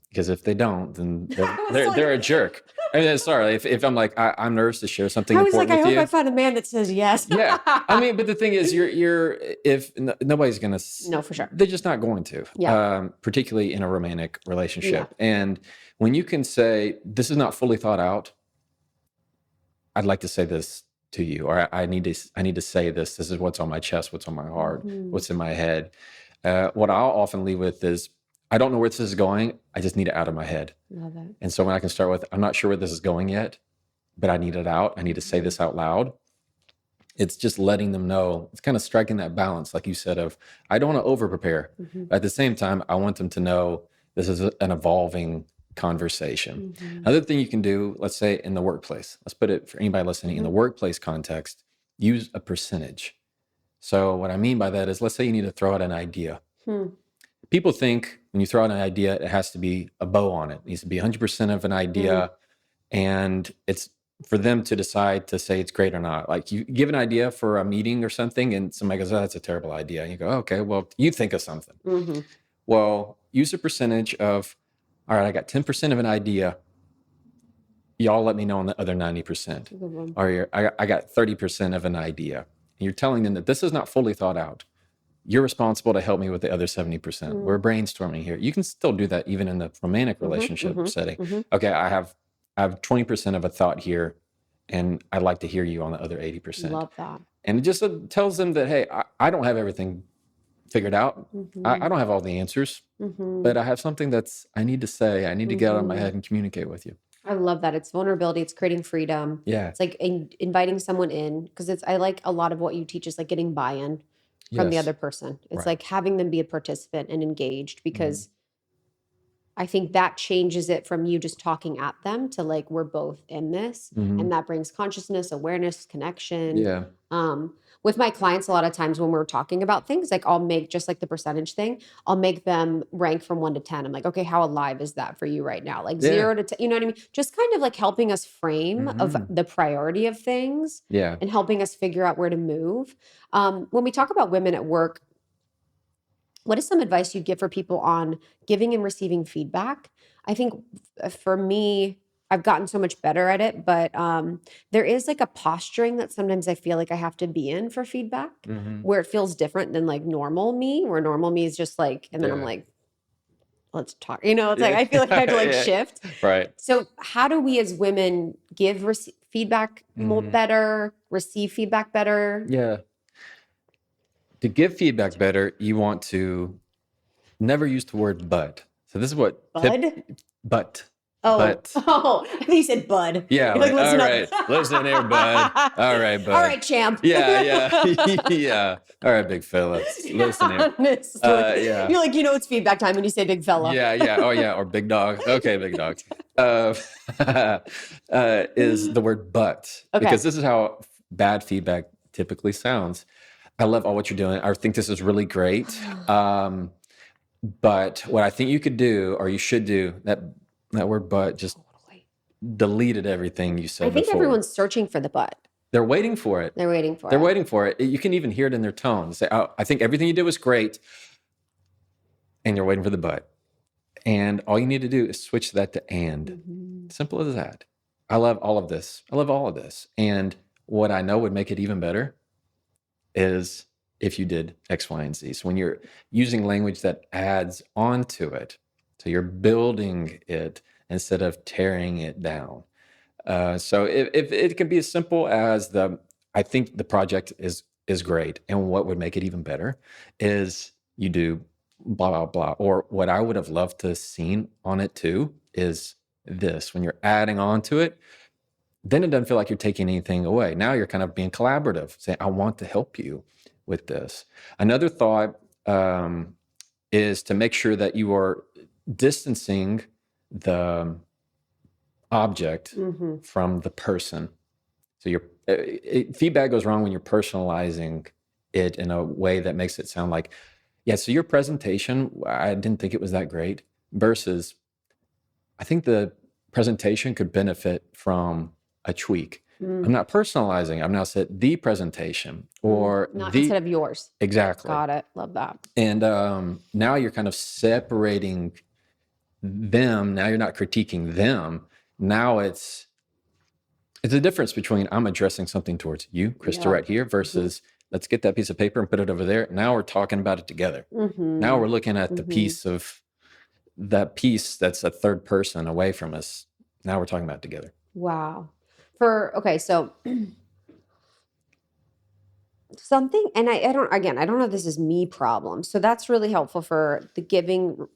Because if they don't, then they're a jerk. I mean, sorry, if I'm like, I'm nervous to share something important with you. I hope I find a man that says yes. Yeah. I mean, but the thing is, nobody's going to. No, for sure. They're just not going to. Yeah. Particularly in a romantic relationship. Yeah. And when you can say, this is not fully thought out, I'd like to say this to you, or I need to say this. This is what's on my chest, what's on my heart, what's in my head. What I'll often leave with is, I don't know where this is going. I just need it out of my head. Love it. And so when I can start with, I'm not sure where this is going yet, but I need it out. I need to say this out loud. It's just letting them know. It's kind of striking that balance, like you said, of I don't want to over prepare. But at the same time, I want them to know this is an evolving conversation. Another thing you can do, let's say in the workplace, let's put it for anybody listening in the workplace context, use a percentage. So what I mean by that is, let's say you need to throw out an idea. People think when you throw out an idea, it has to be a bow on it. It needs to be 100% of an idea. And it's for them to decide to say it's great or not. Like you give an idea for a meeting or something and somebody goes, oh, that's a terrible idea. And you go, okay, well, you think of something. Well, use a percentage of, all right, I got 10% of an idea. Y'all let me know on the other 90%. Or I got 30% of an idea. And you're telling them that this is not fully thought out. You're responsible to help me with the other 70%. We're brainstorming here. You can still do that even in the romantic relationship setting. Okay, I have 20% of a thought here, and I'd like to hear you on the other 80%. Love that. And it just tells them that, hey, I don't have everything figured out. I don't have all the answers, but I have something I need to say. I need to get out of my head and communicate with you. I love that. It's vulnerability. It's creating freedom. Yeah. It's like inviting someone in, because I like a lot of what you teach is like getting buy-in from the other person. It's like having them be a participant and engaged, because I think that changes it from you just talking at them to like, we're both in this, and that brings consciousness, awareness, connection. Yeah. With my clients, a lot of times when we're talking about things, like I'll make just like the percentage thing, I'll make them rank from 1 to 10. I'm like, okay, how alive is that for you right now? Like 0 to 10, you know what I mean? Just kind of like helping us frame of the priority of things and helping us figure out where to move. When we talk about women at work, what is some advice you'd give for people on giving and receiving feedback? I think for me, I've gotten so much better at it, but there is like a posturing that sometimes I feel like I have to be in for feedback, where it feels different than like normal me, where normal me is just like, and then I'm like, let's talk. You know, it's like, I feel like I have to like shift. Right. So how do we as women give feedback more better, receive feedback better? Yeah. To give feedback better, you want to never use the word but. So this is what but. Oh, but. I think you said bud. Yeah, like, all right, listen here, bud. All right, bud. All right, champ. Yeah. Yeah. All right, big fella. Listen here. Honestly. Yeah. You're like, it's feedback time when you say big fella. Yeah. Oh, yeah. Or big dog. Okay, big dog. Is the word but. Okay. Because this is how bad feedback typically sounds. I love all what you're doing. I think this is really great. But what I think you could do, or you should do, that word but just deleted everything you said I think before. everyone's searching for the but. They're waiting for it. They're waiting for it. They're waiting for it. You can even hear it in their tone. They say, oh, I think everything you did was great. And you're waiting for the but. And all you need to do is switch that to and. Simple as that. I love all of this. I love all of this. And what I know would make it even better is if you did X, Y, and Z. So when you're using language that adds onto it, so you're building it instead of tearing it down. So if it can be as simple as I think the project is great, and what would make it even better is you do blah, blah, blah. Or what I would have loved to have seen on it too is this. When you're adding on to it, then it doesn't feel like you're taking anything away. Now you're kind of being collaborative, saying, I want to help you with this. Another thought is to make sure that you are distancing the object from the person. So feedback goes wrong when you're personalizing it in a way that makes it sound like, yeah, so your presentation, I didn't think it was that great, versus I think the presentation could benefit from a tweak. I'm not personalizing. I'm now said the presentation or not instead of yours. Exactly. Got it. Love that. And now you're kind of separating them. Now you're not critiquing them. Now it's a difference between I'm addressing something towards you, Krista, right here, versus let's get that piece of paper and put it over there. Now we're talking about it together. Now we're looking at the piece that's a third person away from us. Now we're talking about it together. Wow. So something, and I don't know if this is me problem. So that's really helpful for the giving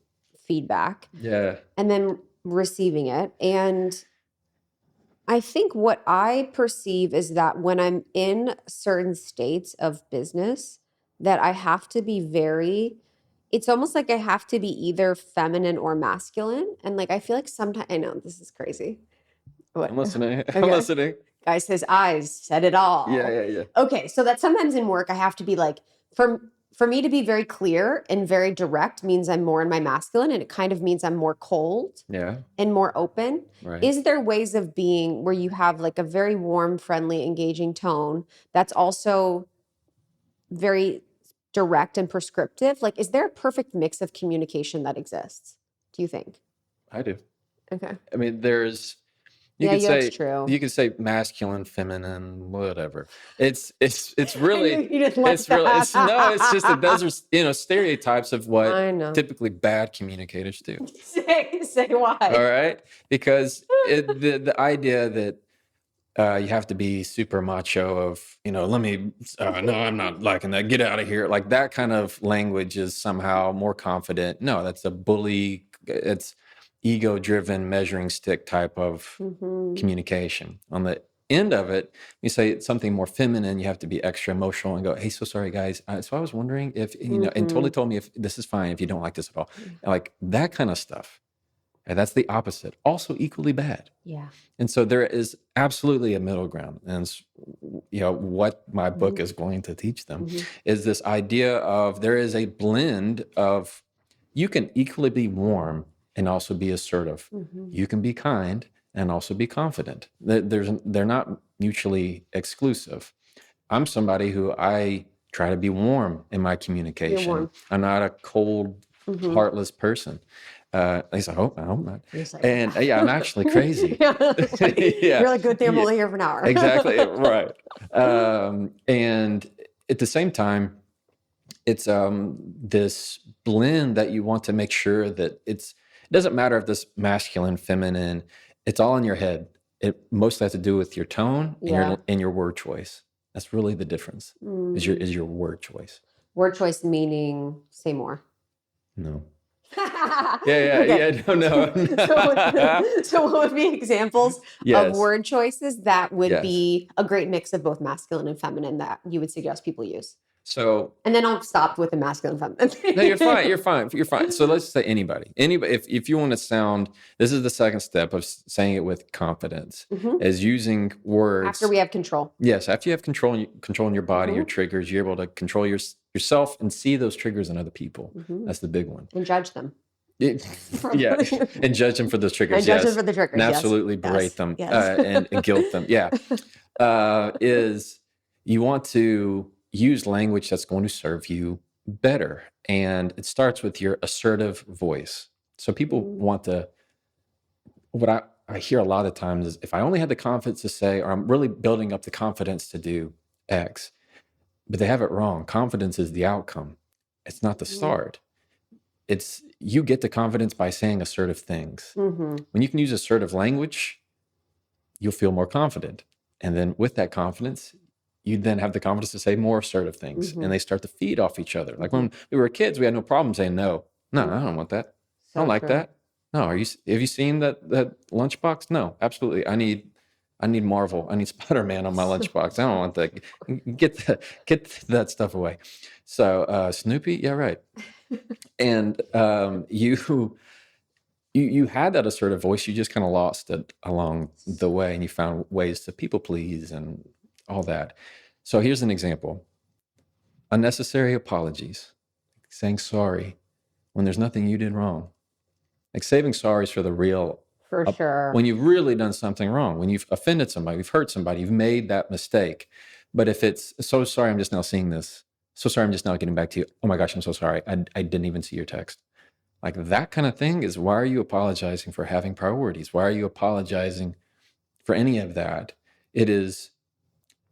feedback. Yeah. And then receiving it. And I think what I perceive is that when I'm in certain states of business, that I have to be it's almost like I have to be either feminine or masculine. And like, I feel like sometimes, I know this is crazy. I'm listening. Okay. I'm listening. Guys, his eyes said it all. Yeah. Okay, so that sometimes in work I have to be like, for me to be very clear and very direct means I'm more in my masculine, and it kind of means I'm more cold and more open. Right. Is there ways of being where you have like a very warm, friendly, engaging tone that's also very direct and prescriptive? Like, is there a perfect mix of communication that exists, do you think? I do. Okay. I mean, there's... that's true. You could say masculine, feminine, whatever. It's really it's that. really it's just that those are stereotypes of what typically bad communicators do. Say why? All right, because the idea that You have to be super macho of, let me, no, I'm not liking that. Get out of here. Like that kind of language is somehow more confident. No, that's a bully. It's ego-driven measuring stick type of communication. On the end of it, you say something more feminine, you have to be extra emotional and go, hey, so sorry, guys. So I was wondering if, and totally told me if this is fine, if you don't like this at all. Like that kind of stuff. And that's the opposite. Also equally bad. Yeah. And so there is absolutely a middle ground. And what my book is going to teach them is this idea of there is a blend of you can equally be warm and also be assertive. You can be kind and also be confident. They're not mutually exclusive. I'm somebody who I try to be warm in my communication. I'm not a cold, heartless person. At least I hope not. And I'm actually crazy. You're like, good thing I'm only here for an hour. Exactly. Right. And at the same time, it's this blend that you want to make sure that it doesn't matter if this masculine, feminine, it's all in your head. It mostly has to do with your tone and your word choice. That's really the difference. Is your word choice. Word choice meaning say more. No. Okay. No. So what would be examples of word choices that would be a great mix of both masculine and feminine that you would suggest people use? So, and then I'll stop with the masculine and feminine. No, you're fine. So let's say anybody, if you want to sound, this is the second step of saying it with confidence, is using words. After we have control. Yes. After you have control in your body, your triggers, you're able to control yourself and see those triggers in other people. That's the big one. And judge them. And judge them for those triggers. And judge them for the triggers. And absolutely berate them and guilt them. Is you want to use language that's going to serve you better. And it starts with your assertive voice. So people want what I hear a lot of times is if I only had the confidence to say, or I'm really building up the confidence to do X, but they have it wrong. Confidence is the outcome. It's not the start. It's you get the confidence by saying assertive things. When you can use assertive language, you'll feel more confident. And then with that confidence, you then have the confidence to say more assertive things, and they start to feed off each other. Like when we were kids, we had no problem saying no. I don't want that. I don't like that. No, have you seen that lunchbox? No, absolutely. I need Marvel. I need Spider-Man on my lunchbox. I don't want that. Get that stuff away. So Snoopy, yeah, right. And you had that assertive voice. You just kind of lost it along the way, and you found ways to people please and all that. So here's an example. Unnecessary apologies. Saying sorry when there's nothing you did wrong. Like saving sorries for the real. For sure. When you've really done something wrong, when you've offended somebody, you've hurt somebody, you've made that mistake. But if it's, so sorry, I'm just now seeing this. So sorry, I'm just now getting back to you. Oh my gosh, I'm so sorry. I didn't even see your text. Like that kind of thing is, why are you apologizing for having priorities? Why are you apologizing for any of that? It is,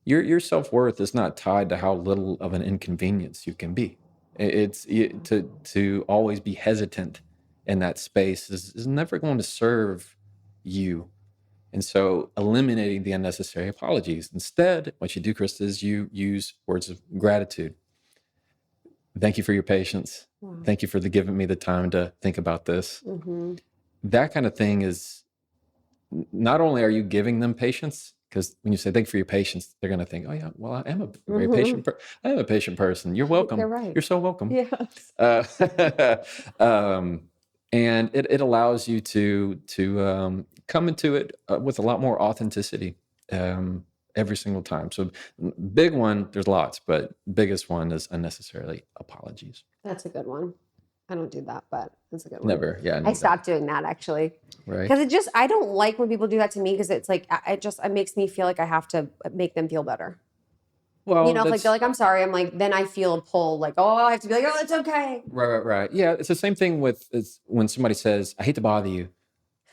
your self-worth is not tied to how little of an inconvenience you can be. It's to always be hesitant in that space is never going to serve you. And so eliminating the unnecessary apologies. Instead, what you do, Krista, is you use words of gratitude. Thank you for your patience. Wow. Thank you for giving me the time to think about this. That kind of thing is, not only are you giving them patience, because when you say thank you for your patience, they're going to think, oh yeah, well, I am a very patient I am a patient person. You're welcome. They're right. You're so welcome. Yes. And it allows you to come into it with a lot more authenticity every single time. So big one, there's lots, but biggest one is unnecessarily apologies. That's a good one. I don't do that, but that's a good one. Never, yeah. I stopped doing that actually. Right. Because I don't like when people do that to me, because it's like, it makes me feel like I have to make them feel better. Well, like they're like, I'm sorry. I'm like, then I feel a pull, like, oh, I have to be like, oh, it's okay. Right. Yeah, it's the same thing with when somebody says, I hate to bother you.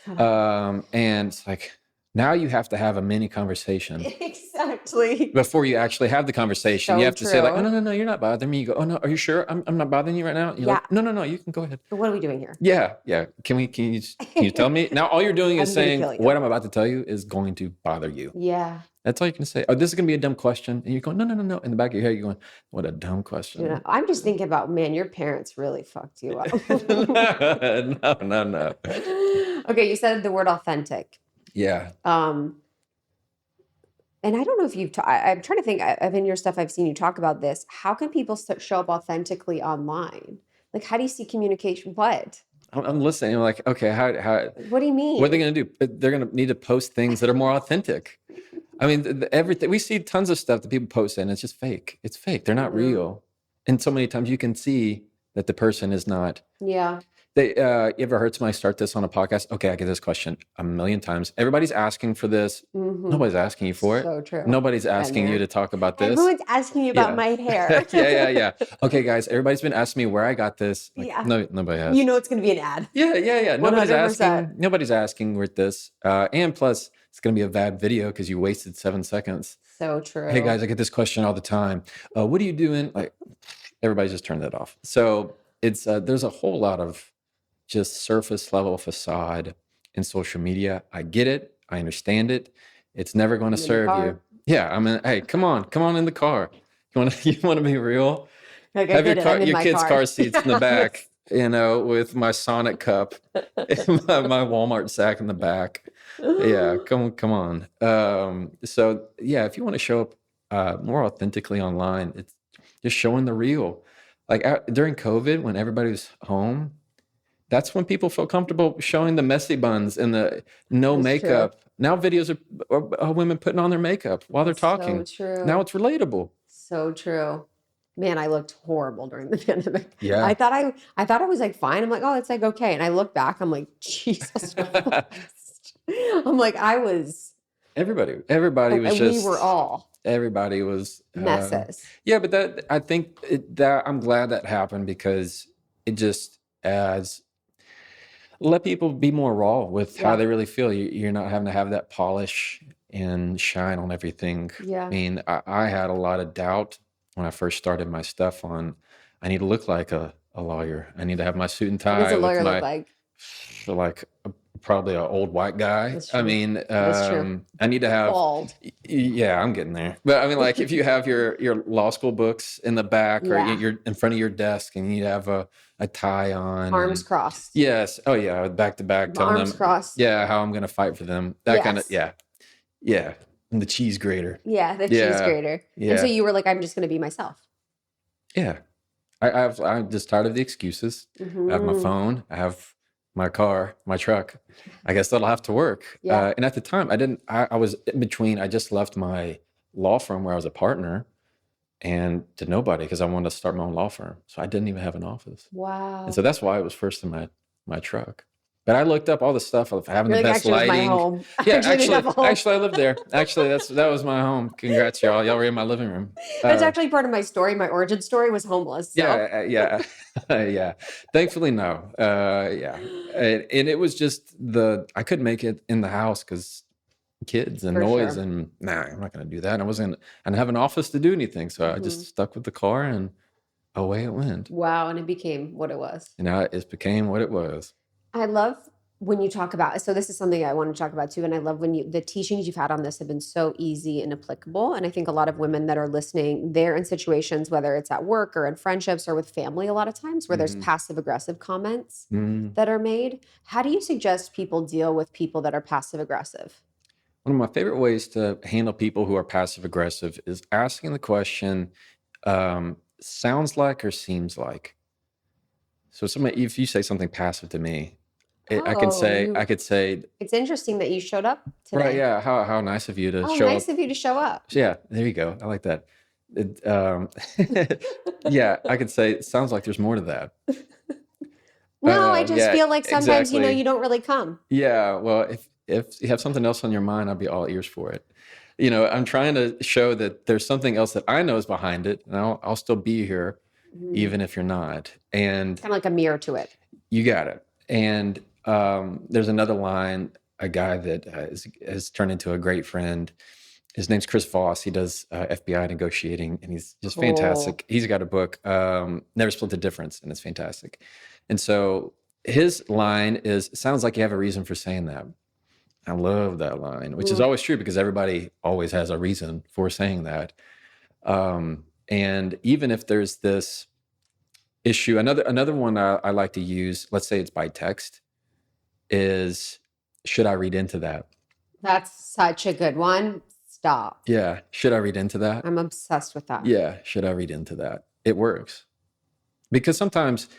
And it's like, Now you have to have a mini conversation Exactly. before you actually have the conversation. So You have to say like, true. oh, no, you're not bothering me. You go, oh no, are you sure? I'm not bothering you right now. You're like, no, you can go ahead. What are we doing here? Yeah. Can you tell me? Now all you're doing is saying what I'm about to tell you is going to bother you. Yeah. That's all you can say. Oh, this is going to be a dumb question. And you're going, no. In the back of your head, you're going, what a dumb question. You know, I'm just thinking about, man, your parents really fucked you up. No. Okay, you said the word authentic. Yeah. And I don't know if I'm trying to think of in your stuff I've seen you talk about this. How can people show up authentically online? Like, how do you see communication? What? I'm listening. I'm like, okay, how? What do you mean? What are they going to do? They're going to need to post things that are more authentic. I mean, everything we see tons of stuff that people post and it's just fake. It's fake. They're not real. And so many times you can see that the person is not. Yeah. You ever heard somebody start this on a podcast? Okay, I get this question a million times. Everybody's asking for this. Mm-hmm. Nobody's asking you for it. So true. Nobody's asking you to talk about this. Everyone's asking you about my hair. Yeah. Okay, guys, everybody's been asking me where I got this. Like, no, nobody has. You know it's going to be an ad. Yeah. 100%. Nobody's asking with this. And plus, it's going to be a bad video because you wasted 7 seconds. So true. Hey, guys, I get this question all the time. What are you doing? Like, everybody's just turned that off. So it's there's a whole lot of just surface level facade in social media. I get it. I understand it. It's never going to serve you. Yeah. I mean, hey, come on in the car. You want to be real? Like, have your kids' car seats in the back, with my Sonic cup, my Walmart sack in the back. Yeah. Come on. So yeah, if you want to show up more authentically online, it's just showing the real. Like during COVID, when everybody was home, that's when people felt comfortable showing the messy buns and the no makeup. True. Now videos are women putting on their makeup while they're talking. So true. Now it's relatable. So true. Man, I looked horrible during the pandemic. Yeah. I thought I was like fine. I'm like, oh, it's like okay. And I look back, I'm like, Jesus Christ. I'm like, I was. Everybody was just. We were all. Everybody was messes. Yeah, but I think that I'm glad that happened because it just adds. Let people be more raw with how they really feel. You're not having to have that polish and shine on everything. Yeah. I mean, I had a lot of doubt when I first started my stuff on, I need to look like a lawyer. I need to have my suit and tie. What does a lawyer look like? Like probably an old white guy. I mean, I need to have. Bald. Yeah, I'm getting there. But I mean, like if you have your law school books in the back or you're in front of your desk and you need to have a tie on. Arms crossed. Yes. Oh yeah. Back to back. Telling arms them. Crossed. Yeah. How I'm going to fight for them. That kind of. Yeah. Yeah. And the cheese grater. Yeah. The cheese grater. Yeah. And so you were like, I'm just going to be myself. Yeah. I'm just tired of the excuses. Mm-hmm. I have my phone. I have my car, my truck. I guess that'll have to work. Yeah. And at the time I was in between. I just left my law firm where I was a partner and to nobody because I wanted to start my own law firm. So I didn't even have an office. Wow. And so that's why it was first in my truck. But I looked up all the stuff of having the best lighting. My home. Yeah, actually I lived there. Actually, that was my home. Congrats, y'all. Y'all were in my living room. That's actually part of my story. My origin story was homeless. So. Yeah. Thankfully, no. And it was just I couldn't make it in the house because kids and noise and I'm not going to do that. And I didn't have an office to do anything. So I just stuck with the car and away it went. Wow. And it became what it was. And it became what it was. I love when you talk about, so this is something I want to talk about too. And I love when the teachings you've had on this have been so easy and applicable. And I think a lot of women that are listening, they're in situations, whether it's at work or in friendships or with family, a lot of times where there's passive aggressive comments that are made. How do you suggest people deal with people that are passive aggressive? One of my favorite ways to handle people who are passive aggressive is asking the question, sounds like or seems like. So if you say something passive to me, I could say. It's interesting that you showed up today. Right? Yeah. How nice of you to show up. Nice of you to show up. Yeah. There you go. I like that. Yeah. I could say it sounds like there's more to that. No, I just feel like sometimes you don't really come. Yeah. Well, if you have something else on your mind, I'll be all ears for it. I'm trying to show that there's something else that I know is behind it, and I'll still be here, even if you're not. And kind of like a mirror to it. You got it. And there's another line a guy that has turned into a great friend. His name's Chris Voss. He does FBI negotiating, and he's just fantastic. He's got a book, Never Split the Difference, and it's fantastic. And so his line is, sounds like you have a reason for saying that. I love that line, which is always true because everybody always has a reason for saying that. And even if there's this issue, another one I like to use, let's say it's by text, is, should I read into that? That's such a good one. Stop. Yeah. Should I read into that? I'm obsessed with that. Yeah. Should I read into that? It works. Because sometimes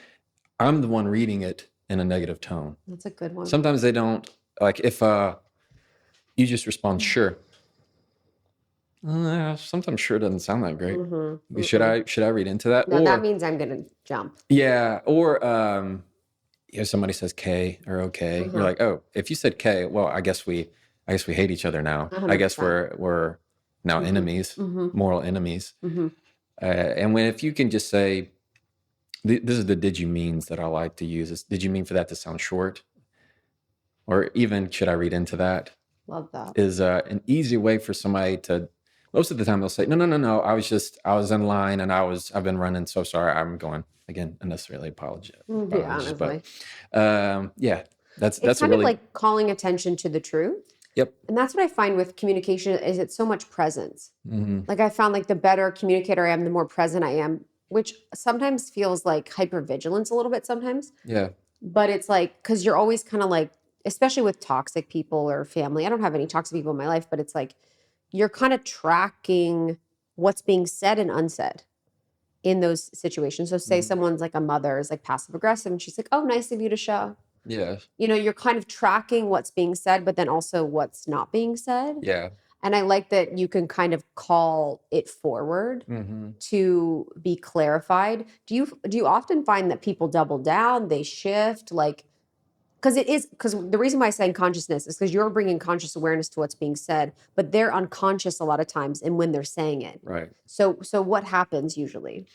I'm the one reading it in a negative tone. That's a good one. Sometimes they don't, like if you just respond, sure. Sometimes sure doesn't sound that great. Should I read into that? No, that means I'm gonna jump. Yeah. Or if somebody says K or okay, you're like, oh, if you said K, well, I guess we hate each other now. 100%. I guess we're now enemies, moral enemies. And if you can just say, this is the did you means that I like to use. Is, did you mean for that to sound short? Or even, should I read into that? Love that. Is an easy way for somebody to, most of the time they'll say, no. I was in line and I've been running. So sorry. I'm going, again, unnecessarily apologize. Yeah, honestly. But yeah, that's kind really, of like calling attention to the truth. Yep. And that's what I find with communication is it's so much presence. Like I found like the better communicator I am, the more present I am, which sometimes feels like hypervigilance a little bit sometimes. Yeah. But it's like, because you're always kind of like, especially with toxic people or family. I don't have any toxic people in my life, but it's like you're kind of tracking what's being said and unsaid in those situations. So say someone's like a mother is like passive aggressive and she's like, oh, nice of you to show. Yeah. You know, you're kind of tracking what's being said, but then also what's not being said. Yeah. And I like that you can kind of call it forward to be clarified. Do you often find that people double down, they shift, like, because the reason why I'm saying consciousness is because you're bringing conscious awareness to what's being said, but they're unconscious a lot of times and when they're saying it. Right. So what happens usually?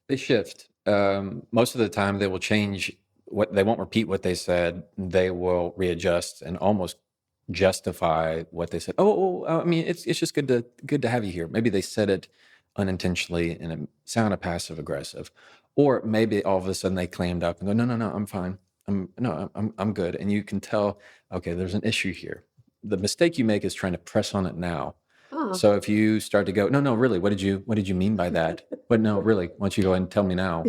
They shift. Most of the time they will change they won't repeat what they said. They will readjust and almost justify what they said. I mean, it's just good to have you here. Maybe they said it unintentionally and it sounded passive aggressive, or maybe all of a sudden they clammed up and go, no, I'm fine. I'm good. And you can tell, okay, there's an issue here. The mistake you make is trying to press on it now. Oh. So if you start to go, no, really, what did you mean by that? But no, really, why don't you go ahead and tell me now?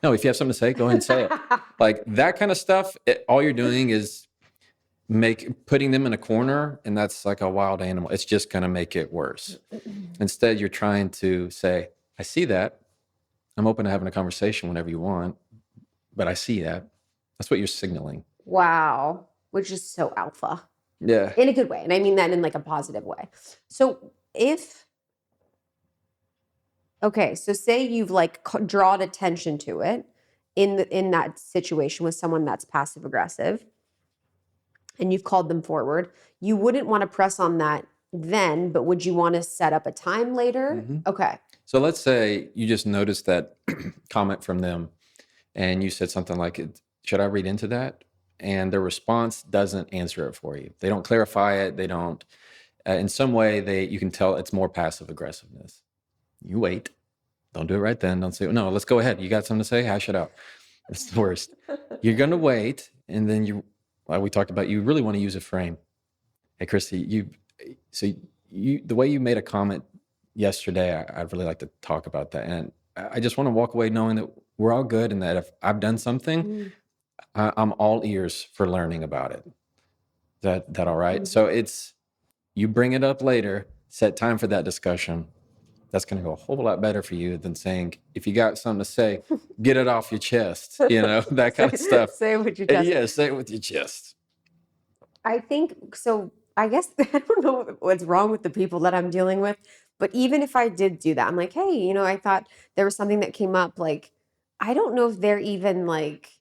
No, if you have something to say, go ahead and say it. Like that kind of stuff, all you're doing is putting them in a corner, and that's like a wild animal. It's just going to make it worse. Instead, you're trying to say, I see that. I'm open to having a conversation whenever you want, but I see that. That's what you're signaling. Wow. Which is so alpha. Yeah. In a good way. And I mean that in like a positive way. So so say you've like drawn attention to it in that situation with someone that's passive aggressive and you've called them forward. You wouldn't want to press on that then, but would you want to set up a time later? Okay. So let's say you just noticed that comment from them and you said something like, should I read into that? And their response doesn't answer it for you. They don't clarify it. They don't, in some way, you can tell it's more passive aggressiveness. You wait. Don't do it right then. Don't say, no, let's go ahead. You got something to say? Hash it out. It's the worst. You're going to wait. And then we talked about, you really want to use a frame. Hey, Krista, the way you made a comment yesterday, I'd really like to talk about that. And I just want to walk away knowing that we're all good and that if I've done something, I'm all ears for learning about it. Is that all right? So you bring it up later, set time for that discussion. That's going to go a whole lot better for you than saying, if you got something to say, get it off your chest, that kind of stuff. Say it with your chest. Yeah, say it with your chest. I think, so I guess, I don't know what's wrong with the people that I'm dealing with, but even if I did do that, I'm like, hey, I thought there was something that came up. Like, I don't know if they're even like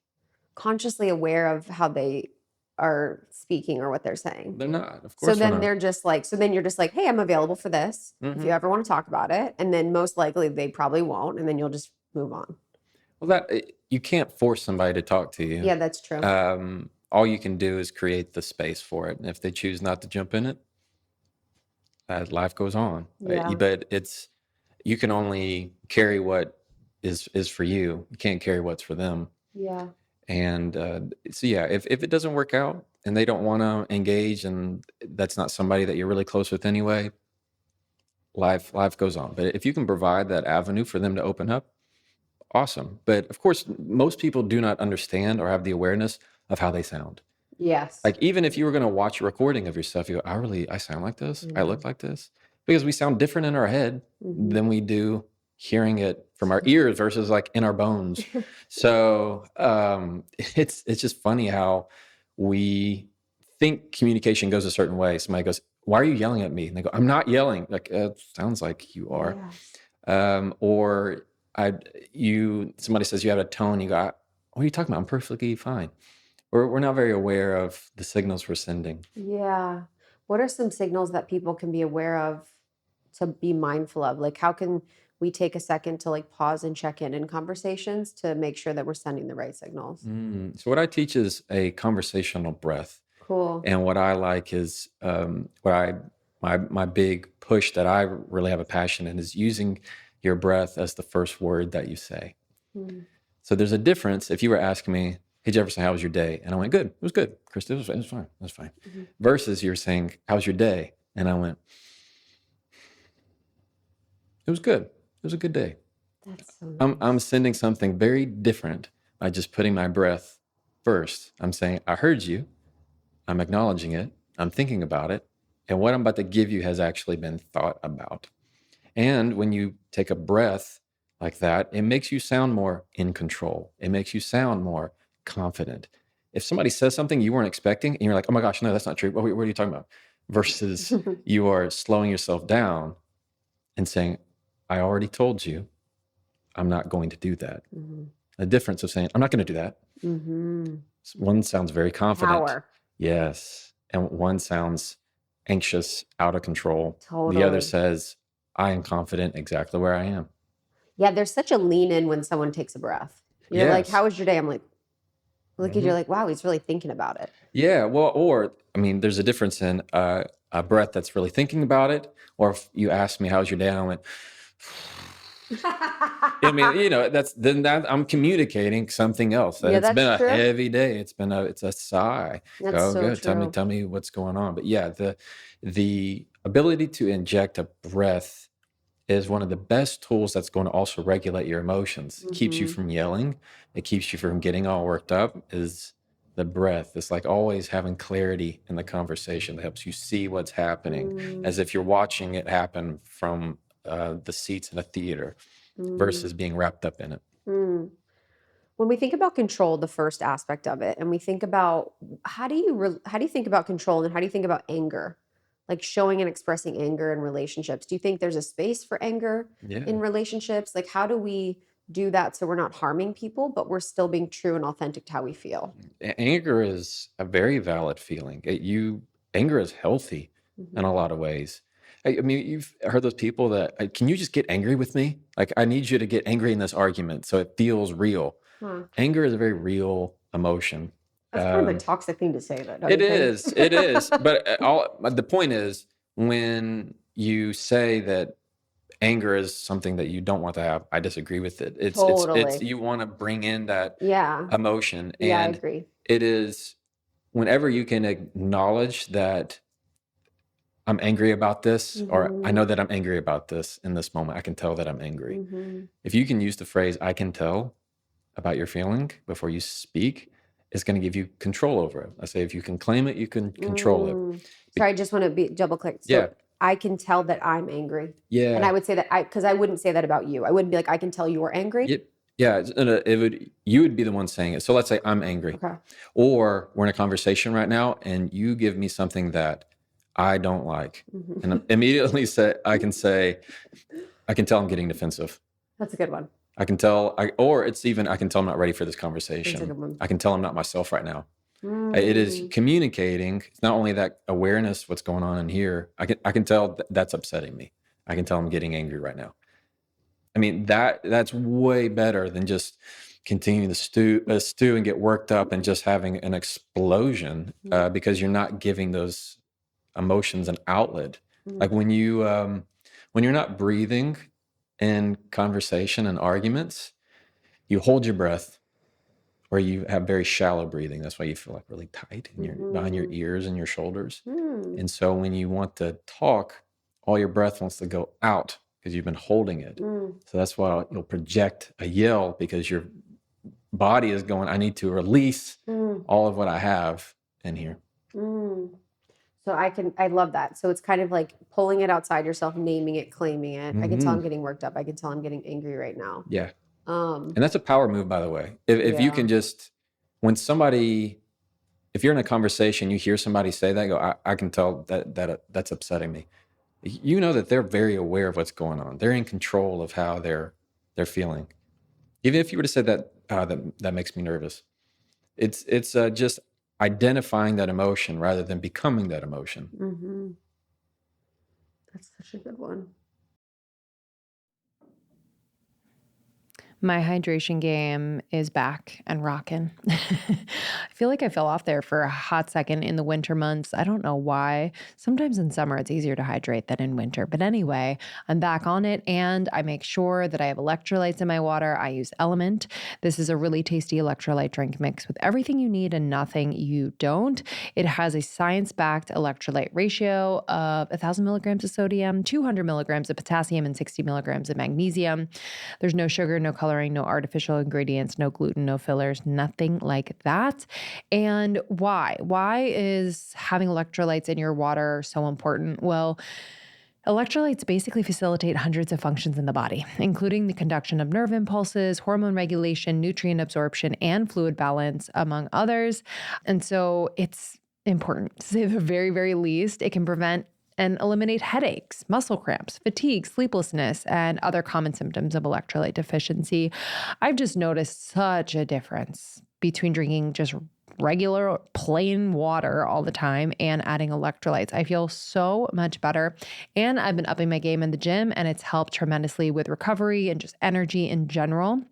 consciously aware of how they are speaking or what they're saying. They're not, of course. So then you're just like, hey, I'm available for this if you ever want to talk about it. And then most likely they probably won't. And then you'll just move on. Well, you can't force somebody to talk to you. Yeah, that's true. all you can do is create the space for it. And if they choose not to jump in it, life goes on. Yeah. But you can only carry what is for you. You can't carry what's for them. Yeah. And so yeah, if it doesn't work out and they don't want to engage, and that's not somebody that you're really close with anyway, life goes on. But if you can provide that avenue for them to open up, awesome. But of course, most people do not understand or have the awareness of how they sound. Yes. Like, even if you were going to watch a recording of yourself, you go, I sound like this. I look like this, because we sound different in our head than we do hearing it from our ears versus like in our bones. So it's just funny how we think communication goes a certain way. Somebody goes, why are you yelling at me? And they go, I'm not yelling. Like, it sounds like you are. Yes. Or somebody says you have a tone. You go, what are you talking about? I'm perfectly fine. We're not very aware of the signals we're sending. Yeah. What are some signals that people can be aware of to be mindful of? Like, how can we take a second to like pause and check in conversations to make sure that we're sending the right signals? So what I teach is a conversational breath. Cool. And what I like is my big push that I really have a passion in is using your breath as the first word that you say. So there's a difference if you were asking me, hey, Jefferson, how was your day? And I went, good. It was good. Krista, it was fine. It was fine. Versus you're saying, how's your day? And I went, it was good. It was a good day. That's so nice. I'm sending something very different by just putting my breath first. I'm saying, I heard you. I'm acknowledging it. I'm thinking about it. And what I'm about to give you has actually been thought about. And when you take a breath like that, it makes you sound more in control. It makes you sound more confident. If somebody says something you weren't expecting and you're like, oh my gosh, no, that's not true. What are you talking about? Versus you are slowing yourself down and saying, I already told you I'm not going to do that. The difference of saying, I'm not going to do that. One sounds very confident. Power. Yes. And one sounds anxious, out of control. Totally. The other says, I am confident exactly where I am. Yeah, there's such a lean in when someone takes a breath. You're like, how was your day? I'm like, look at you're like, wow, he's really thinking about it. Yeah, well, or I mean, there's a difference in a breath that's really thinking about it, or if you ask me, how's your day? And I went, I mean, I'm communicating something else. Yeah, it's been true. A heavy day. It's a sigh. That's so good. True. Tell me what's going on. But yeah, the ability to inject a breath is one of the best tools that's going to also regulate your emotions. It keeps you from yelling. It keeps you from getting all worked up. Is the breath. It's like always having clarity in the conversation that helps you see what's happening, as if you're watching it happen from the seats in a theater versus being wrapped up in it. When we think about control, the first aspect of it, and we think about how do you think about control, and how do you think about anger? Like showing and expressing anger in relationships. Do you think there's a space for anger in relationships? Like, how do we do that so we're not harming people, but we're still being true and authentic to how we feel? Anger is a very valid feeling. Anger is healthy in a lot of ways. I mean, you've heard those people that, can you just get angry with me? Like, I need you to get angry in this argument so it feels real. Anger is a very real emotion. That's kind of a toxic thing to say, though. It is. But the point is, when you say that anger is something that you don't want to have, I disagree with it. It's you want to bring in that emotion. And I agree. It is whenever you can acknowledge that I'm angry about this, or I know that I'm angry about this in this moment. I can tell that I'm angry. If you can use the phrase, I can tell about your feeling before you speak, it's going to give you control over it. I say, if you can claim it, you can control it. Sorry, I just want to double click. So I can tell that I'm angry. Yeah. And I would say that because I wouldn't say that about you. I wouldn't be like, I can tell you're angry. Yeah. You would be the one saying it. So let's say I'm angry. Okay. Or we're in a conversation right now and you give me something that I don't like. And immediately I can tell I'm getting defensive. That's a good one. I can tell, I can tell I'm not ready for this conversation. I can tell I'm not myself right now. It is communicating. It's not only that awareness, what's going on in here. I can tell that's upsetting me. I can tell I'm getting angry right now. I mean, that's way better than just continuing to stew and get worked up and just having an explosion because you're not giving those emotions an outlet. Like when you're not breathing in conversation and arguments, you hold your breath, or you have very shallow breathing. That's why you feel like really tight in behind your ears and your shoulders. And so when you want to talk, all your breath wants to go out because you've been holding it. So that's why you'll project a yell, because your body is going, I need to release all of what I have in here. So I love that. So it's kind of like pulling it outside yourself, naming it, claiming it. I can tell I'm getting worked up. I can tell I'm getting angry right now. Yeah. And that's a power move, by the way. If you can just, if you're in a conversation, you hear somebody say that, go, I can tell that's upsetting me. You know that they're very aware of what's going on. They're in control of how they're feeling. Even if you were to say that, that makes me nervous. It's just identifying that emotion rather than becoming that emotion. That's such a good one. My hydration game is back and rocking. I feel like I fell off there for a hot second in the winter months. I don't know why. Sometimes in summer it's easier to hydrate than in winter. But anyway, I'm back on it, and I make sure that I have electrolytes in my water. I use Element. This is a really tasty electrolyte drink mix with everything you need and nothing you don't. It has a science-backed electrolyte ratio of 1,000 milligrams of sodium, 200 milligrams of potassium, and 60 milligrams of magnesium. There's no sugar, no coloring, no artificial ingredients, no gluten, no fillers, nothing like that. And why? Why is having electrolytes in your water so important? Well, electrolytes basically facilitate hundreds of functions in the body, including the conduction of nerve impulses, hormone regulation, nutrient absorption, and fluid balance, among others. And so it's important, to say the very, very least. It can prevent and eliminate headaches, muscle cramps, fatigue, sleeplessness, and other common symptoms of electrolyte deficiency. I've just noticed such a difference between drinking just regular plain water all the time and adding electrolytes. I feel so much better. And I've been upping my game in the gym, and it's helped tremendously with recovery and just energy in general.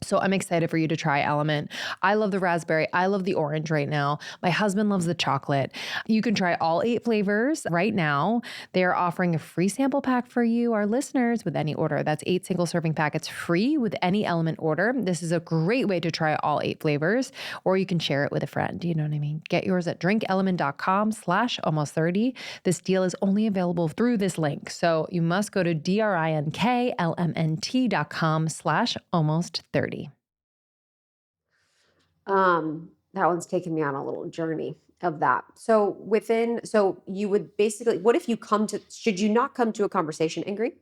So I'm excited for you to try Element. I love the raspberry. I love the orange right now. My husband loves the chocolate. You can try all 8 flavors right now. They are offering a free sample pack for you, our listeners, with any order. That's 8 single serving packets free with any Element order. This is a great way to try all 8 flavors, or you can share it with a friend. You know what I mean? Get yours at drinkelement.com/almost30. This deal is only available through this link. So you must go to drinklmnt.com/almost30. That one's taken me on a little journey of that. So you would basically, what if should you not come to a conversation angry?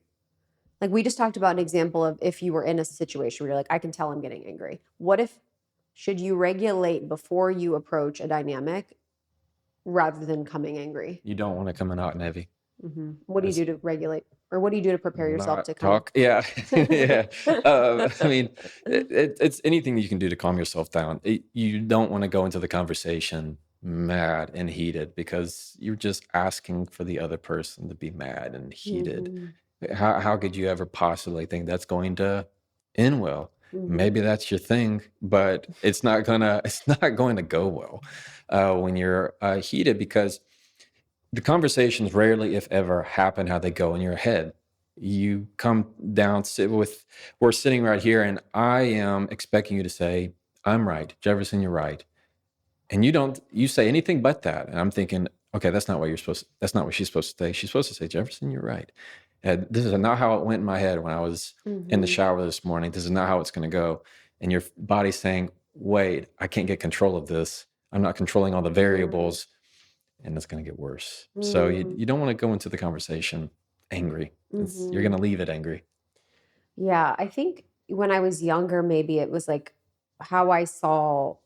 Like we just talked about an example of if you were in a situation where you're like, I can tell I'm getting angry. Should you regulate before you approach a dynamic rather than coming angry? You don't want to come in hot and heavy. What do you do to regulate, or what do you do to prepare yourself to talk? Yeah. Yeah. I mean, it's anything you can do to calm yourself down. You don't want to go into the conversation mad and heated, because you're just asking for the other person to be mad and heated. How could you ever possibly think that's going to end well? Maybe that's your thing, but it's not going to go well when you're heated, because the conversations rarely, if ever, happen how they go in your head. You come down, we're sitting right here, and I am expecting you to say, I'm right, Jefferson, you're right. And you say anything but that. And I'm thinking, okay, that's not what she's supposed to say. She's supposed to say, Jefferson, you're right. And this is not how it went in my head when I was in the shower this morning. This is not how it's going to go. And your body's saying, wait, I can't get control of this. I'm not controlling all the variables. And it's going to get worse. So you don't want to go into the conversation angry. You're going to leave it angry. Yeah, I think when I was younger, maybe it was like how I saw,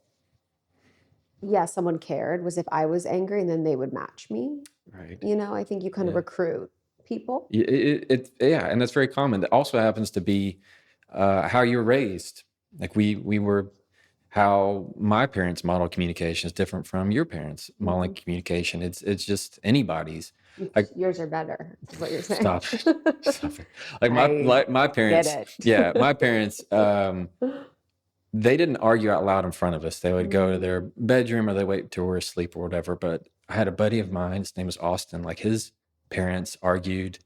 someone cared was if I was angry and then they would match me. Right. I think you kind of recruit people. And that's very common. That also happens to be how you were raised. Like how my parents' model communication is different from your parents' model communication. It's just anybody's. Like, yours are better, is what you're saying. Stop it. Like my parents. Get it. Yeah, my parents. they didn't argue out loud in front of us. They would go to their bedroom or they wait till we're asleep or whatever. But I had a buddy of mine, his name was Austin, like his parents argued,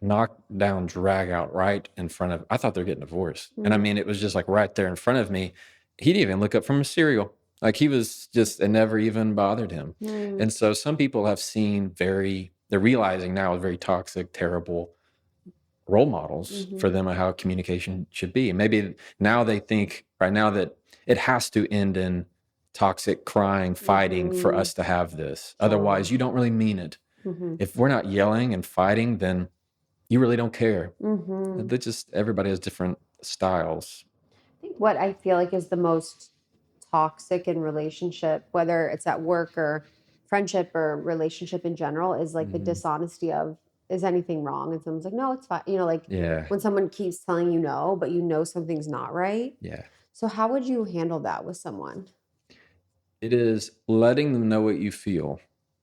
knock down, drag out right in front of, I thought they're getting divorced. And I mean, it was just like right there in front of me. He didn't even look up from his cereal. Like he was just, it never even bothered him. And so some people have seen they're realizing now very toxic, terrible role models for them of how communication should be. And maybe now they think right now that it has to end in toxic crying, fighting for us to have this. Otherwise, you don't really mean it. If we're not yelling and fighting, then you really don't care. They just, everybody has different styles. I think what I feel like is the most toxic in relationship, whether it's at work or friendship or relationship in general, is like the dishonesty of, is anything wrong? And someone's like, no, it's fine. You know, like when someone keeps telling you no, but you know something's not right. Yeah. So how would you handle that with someone? It is letting them know what you feel.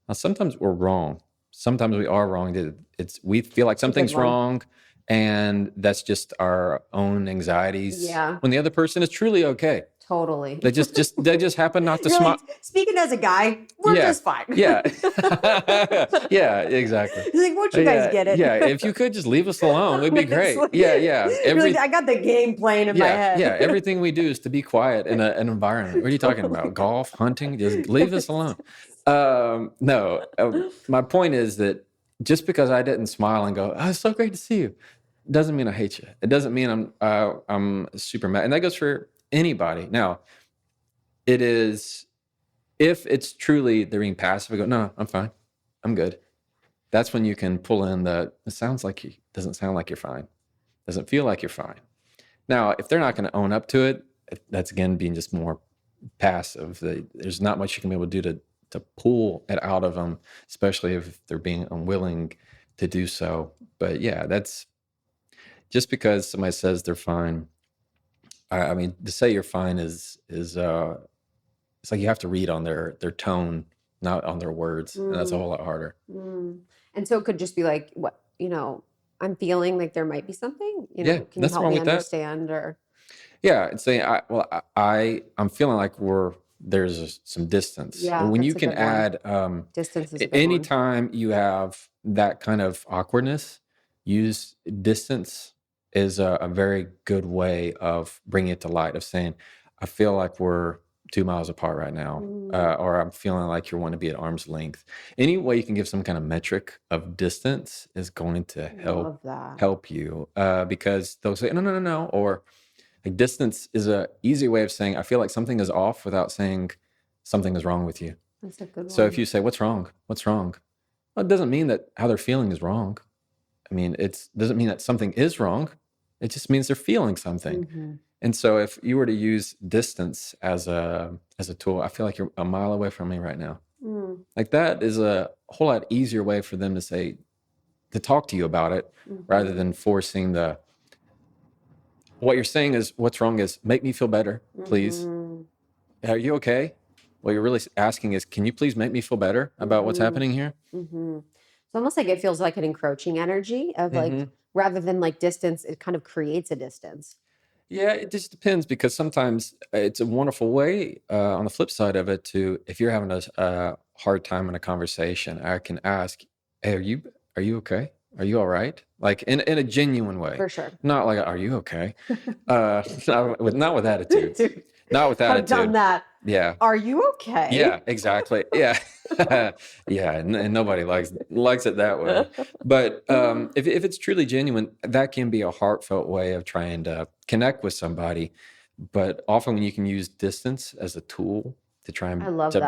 Now, sometimes we're wrong. Sometimes we are wrong. We feel like something's wrong, and that's just our own anxieties. Yeah. When the other person is truly okay. Totally. They just happen not to smile. Like, speaking as a guy, we're just fine. Yeah. Yeah, exactly. He's like, won't you guys get it? Yeah, if you could just leave us alone, it'd be great. Yeah. Like, I got the game playing in my head. Yeah, everything we do is to be quiet in an environment. What are you talking about? Golf, hunting? Just leave us alone. No, my point is that just because I didn't smile and go, oh, it's so great to see you, doesn't mean I hate you. It doesn't mean I'm super mad. And that goes for anybody. Now, it is, if it's truly they're being passive, I go, no, I'm fine. I'm good. That's when you can pull in it doesn't sound like you're fine. Doesn't feel like you're fine. Now, if they're not going to own up to it, that's again being just more passive. There's not much you can be able to do to pull it out of them, especially if they're being unwilling to do so. But yeah, that's just because somebody says they're fine. I mean, to say you're fine is it's like you have to read on their tone, not on their words, and that's a whole lot harder. And so it could just be like, what, I'm feeling like there might be something. Can you help me understand? Or yeah, it's saying, I'm feeling like there's some distance. Yeah, when you can add distance is a good anytime you have that kind of awkwardness, use distance is a very good way of bringing it to light, of saying, I feel like we're 2 miles apart right now, or I'm feeling like you want to be at arm's length. Any way you can give some kind of metric of distance is going to help you, because they'll say, no, or like distance is a easy way of saying, I feel like something is off without saying something is wrong with you. That's a good one. So if you say, what's wrong? Well, it doesn't mean that how they're feeling is wrong. I mean, it doesn't mean that something is wrong. It just means they're feeling something. And so if you were to use distance as a tool, I feel like you're a mile away from me right now. Like that is a whole lot easier way for them to talk to you about it, rather than forcing what you're saying is, what's wrong is, make me feel better, please. Are you okay? What you're really asking is, can you please make me feel better about what's happening here? It's almost like it feels like an encroaching energy of like, rather than like distance, it kind of creates a distance. Yeah, it just depends, because sometimes it's a wonderful way, on the flip side of it, if you're having a hard time in a conversation, I can ask, hey, are you okay? Are you all right? Like in a genuine way. For sure. Not like, are you okay? Not with attitude. Not with attitude. I've done that. Yeah. Are you okay? Yeah, exactly. Yeah. Yeah. And nobody likes it that way. But if it's truly genuine, that can be a heartfelt way of trying to connect with somebody. But often when you can use distance as a tool to try and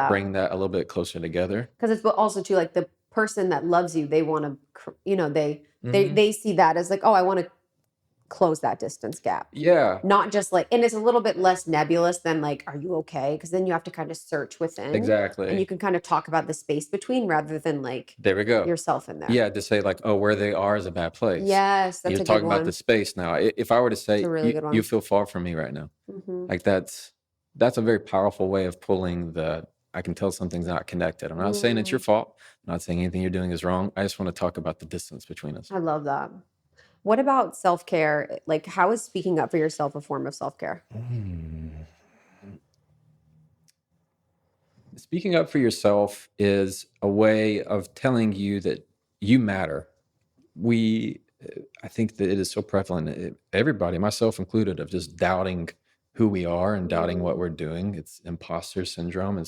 bring that a little bit closer together. Because it's also too, like, the person that loves you, they want to, they see that as like, oh, I want to close that distance gap. Yeah. Not just like, and it's a little bit less nebulous than like, are you okay? Because then you have to kind of search within. Exactly. And you can kind of talk about the space between rather than like, there we go, yourself in there. Yeah, to say like, oh, where they are is a bad place. Yes, that's You're talking about the space now. If I were to say, you feel far from me right now, like that's a very powerful way of pulling I can tell something's not connected. I'm not saying it's your fault. I'm not saying anything you're doing is wrong. I just want to talk about the distance between us. I love that. What about self-care? Like, how is speaking up for yourself a form of self-care? Speaking up for yourself is a way of telling you that you matter. I think that it is so prevalent, everybody, myself included, of just doubting who we are and doubting what we're doing. It's imposter syndrome.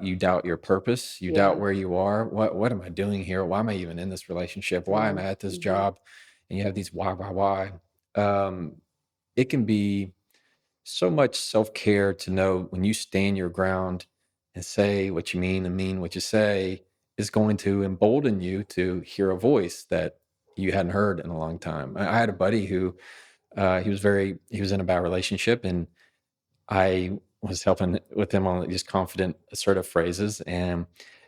You doubt your purpose. You doubt where you are. What am I doing here? Why am I even in this relationship? Why am I at this job? And you have these why. It can be so much self-care to know when you stand your ground and say what you mean and mean what you say is going to embolden you to hear a voice that you hadn't heard in a long time. I had a buddy who he was in a bad relationship, and I was helping with him on just confident, assertive phrases. And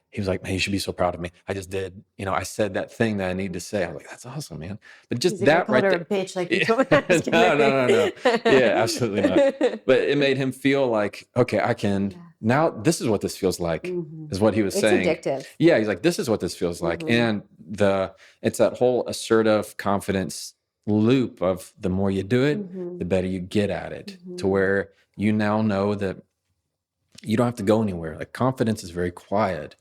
he was like, "Man, you should be so proud of me. I just did, I said that thing that I need to say." I was like, "That's awesome, man." But just He's that like, I right called her there. a bitch, like you told me. No. Yeah, absolutely not. But it made him feel like, okay, I can now. This is what this feels like, is what he was saying. It's addictive. Yeah, he's like, this is what this feels like, and it's that whole assertive confidence loop of the more you do it, the better you get at it, to where you now know that you don't have to go anywhere. Like, confidence is very quiet.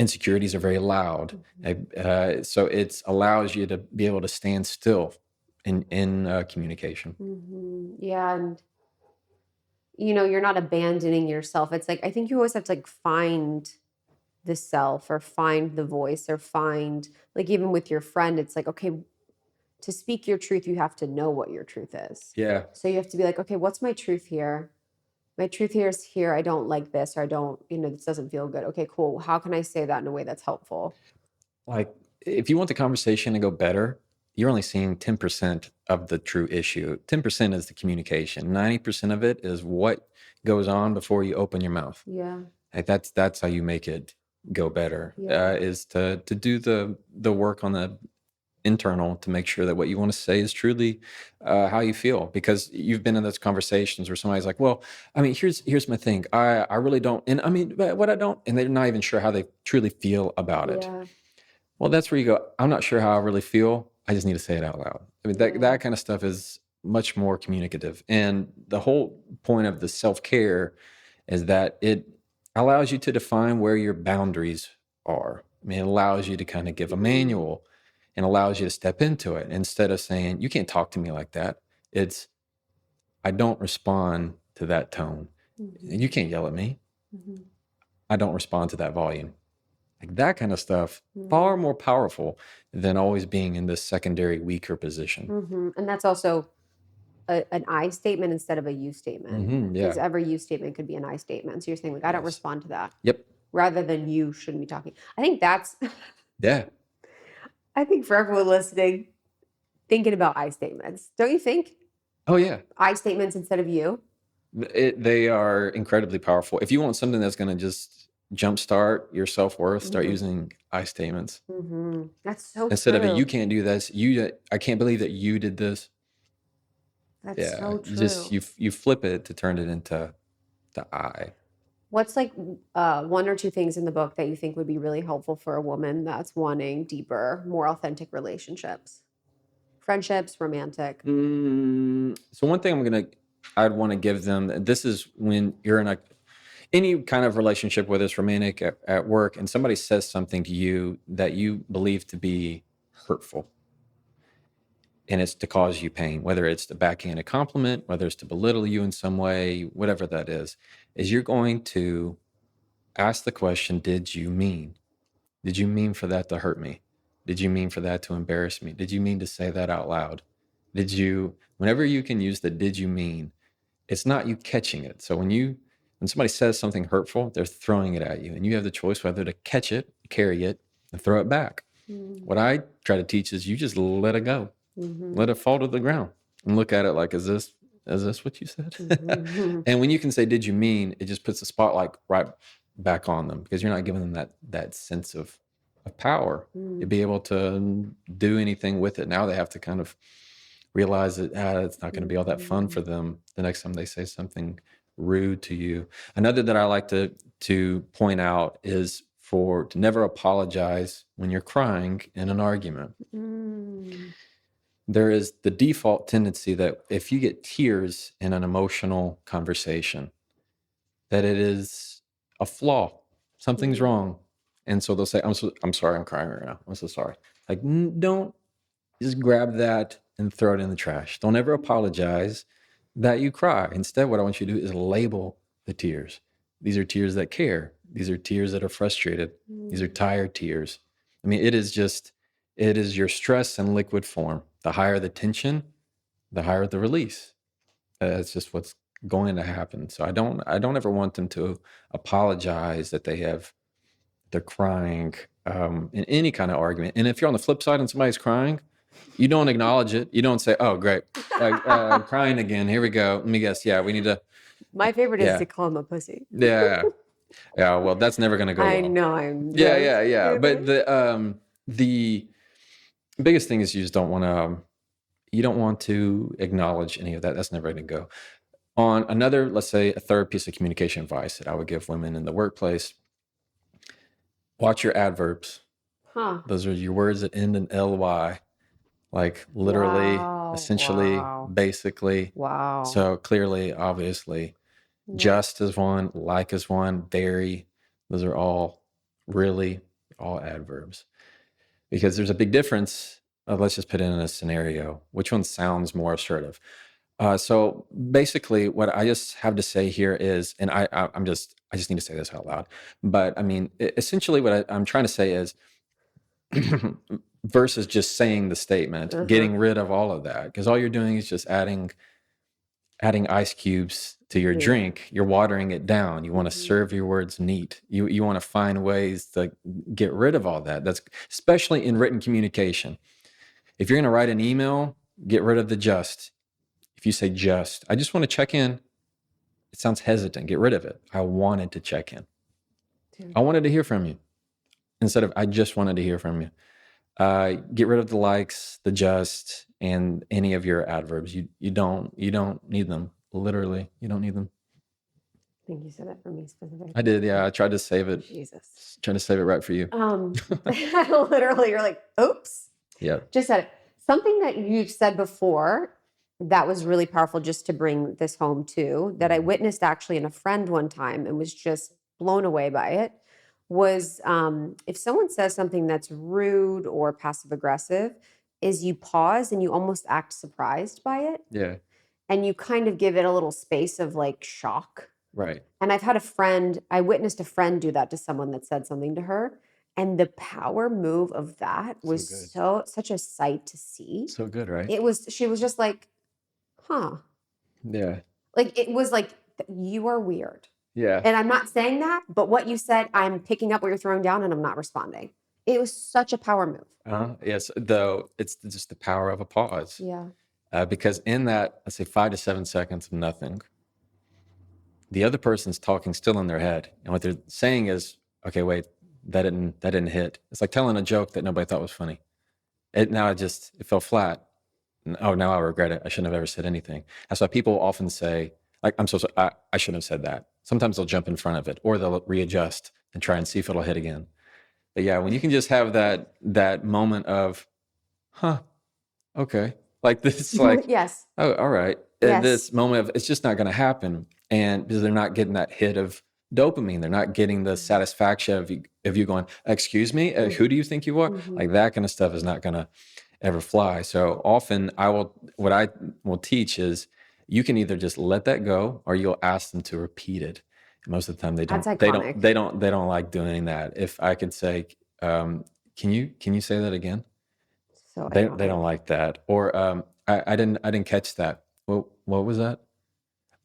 Insecurities are very loud. So it allows you to be able to stand still in communication. Yeah. And, you're not abandoning yourself. It's like, I think you always have to like find the self or find the voice or find, like, even with your friend, it's like, okay, to speak your truth, you have to know what your truth is. Yeah. So you have to be like, okay, what's my truth here? My truth here is here. I don't like this, or I don't, this doesn't feel good. Okay, cool. How can I say that in a way that's helpful? Like, if you want the conversation to go better, you're only seeing 10% of the true issue. 10% is the communication. 90% of it is what goes on before you open your mouth. Yeah. Like, that's how you make it go better, is to do the work on the internal to make sure that what you want to say is truly how you feel. Because you've been in those conversations where somebody's like, well, I mean, here's my thing. I really don't, and I mean, but what I don't, and they're not even sure how they truly feel about it. Well, that's where you go, I'm not sure how I really feel. I just need to say it out loud. I mean, that kind of stuff is much more communicative. And the whole point of the self-care is that it allows you to define where your boundaries are. I mean, it allows you to kind of give a manual and allows you to step into it instead of saying, you can't talk to me like that. It's, I don't respond to that tone. You can't yell at me. I don't respond to that volume. Like, that kind of stuff, far more powerful than always being in this secondary, weaker position. And that's also an I statement instead of a you statement. Because every you statement could be an I statement. So you're saying, like, I don't respond to that. Yep. Rather than you shouldn't be talking. I think that's... Yeah. I think for everyone listening, thinking about I statements. Don't you think? Oh, yeah. I statements instead of you? They are incredibly powerful. If you want something that's going to just jumpstart your self-worth, start using I statements. That's so instead true. of a, you can't do this. I can't believe that you did this. That's so true. Just you flip it to turn it into the I. What's like one or two things in the book that you think would be really helpful for a woman that's wanting deeper, more authentic relationships? Friendships, romantic. So one thing I'd want to give them, this is when you're in any kind of relationship, whether it's romantic, at work, and somebody says something to you that you believe to be hurtful. And it's to cause you pain, whether it's to backhand a compliment, whether it's to belittle you in some way, whatever that is you're going to ask the question, did you mean? Did you mean for that to hurt me? Did you mean for that to embarrass me? Did you mean to say that out loud? Whenever you can use the did you mean, it's not you catching it. So when somebody says something hurtful, they're throwing it at you, and you have the choice whether to catch it, carry it, and throw it back. What I try to teach is you just let it go. Let it fall to the ground and look at it like, is this what you said? And when you can say, did you mean, it just puts the spotlight right back on them, because you're not giving them that sense of power to be able to do anything with it. Now they have to kind of realize that it's not going to be all that fun for them the next time they say something rude to you. Another that I like to point out is to never apologize when you're crying in an argument. there is the default tendency that if you get tears in an emotional conversation, that it is a flaw. Something's wrong. And so they'll say, I'm sorry, I'm crying right now. I'm so sorry. Like, don't just grab that and throw it in the trash. Don't ever apologize that you cry. Instead, what I want you to do is label the tears. These are tears that care. These are tears that are frustrated. These are tired tears. I mean, it is your stress in liquid form. The higher the tension, the higher the release. That's just what's going to happen. So I don't ever want them to apologize that they're crying in any kind of argument. And if you're on the flip side and somebody's crying, you don't acknowledge it. You don't say, "Oh, great, I'm crying again. Here we go. Let me guess. Yeah, we need to." My favorite is to call him a pussy. Yeah. Well, that's never going to go well. I know. I'm. Yeah. But the biggest thing is you just don't want to. You don't want to acknowledge any of that. That's never going to go. On another, let's say, a third piece of communication advice that I would give women in the workplace: watch your adverbs. Those are your words that end in ly. Like literally, essentially, basically. Wow. So clearly, obviously, just is one, like is one, very. Those are all really all adverbs. Because there's a big difference. Let's just put it in a scenario. Which one sounds more assertive? So basically, what I just have to say here is, and I just need to say this out loud. But I mean, essentially, what I'm trying to say is, versus just saying the statement, getting rid of all of that, because all you're doing is just adding ice cubes to your drink. You're watering it down. You want to serve your words neat. You want to find ways to get rid of all that. That's especially in written communication. If you're going to write an email, get rid of the just. If you say just, I just want to check in, it sounds hesitant. Get rid of it. I wanted to check in. I wanted to hear from you. Instead of I just wanted to hear from you. Get rid of the likes, the just, and any of your adverbs. You don't need them. Literally, you don't need them. I think you said that for me specifically. I did, yeah. I tried to save it. Jesus. Trying to save it right for you. Literally, you're like, oops. Yeah. Just said it. Something that you've said before that was really powerful, just to bring this home too, that I witnessed actually in a friend one time and was just blown away by it, was if someone says something that's rude or passive aggressive, is you pause and you almost act surprised by it. Yeah. And you kind of give it a little space of like shock. Right. And I witnessed a friend do that to someone that said something to her. And the power move of that was such a sight to see. So good, right? She was just like, huh. Yeah. Like it was like, you are weird. Yeah. And I'm not saying that, but what you said, I'm picking up what you're throwing down and I'm not responding. It was such a power move. Yes, though it's just the power of a pause. Yeah. Because in that, let's say 5 to 7 seconds of nothing, the other person's talking still in their head. And what they're saying is, okay, wait, that didn't hit. It's like telling a joke that nobody thought was funny. It fell flat. Oh, now I regret it. I shouldn't have ever said anything. That's why people often say, like, I'm so sorry, I shouldn't have said that. Sometimes they'll jump in front of it or they'll readjust and try and see if it'll hit again. But yeah, when you can just have that moment of, huh, okay. Like this, like, yes. Oh, all right. Yes. This moment of, it's just not going to happen. And because they're not getting that hit of dopamine, they're not getting the satisfaction of you going, excuse me, who do you think you are? Like that kind of stuff is not going to ever fly. So often what I will teach is you can either just let that go or you'll ask them to repeat it. Most of the time they don't like doing that. If I could say, can you say that again? So they don't like that. Or I didn't catch that. What was that?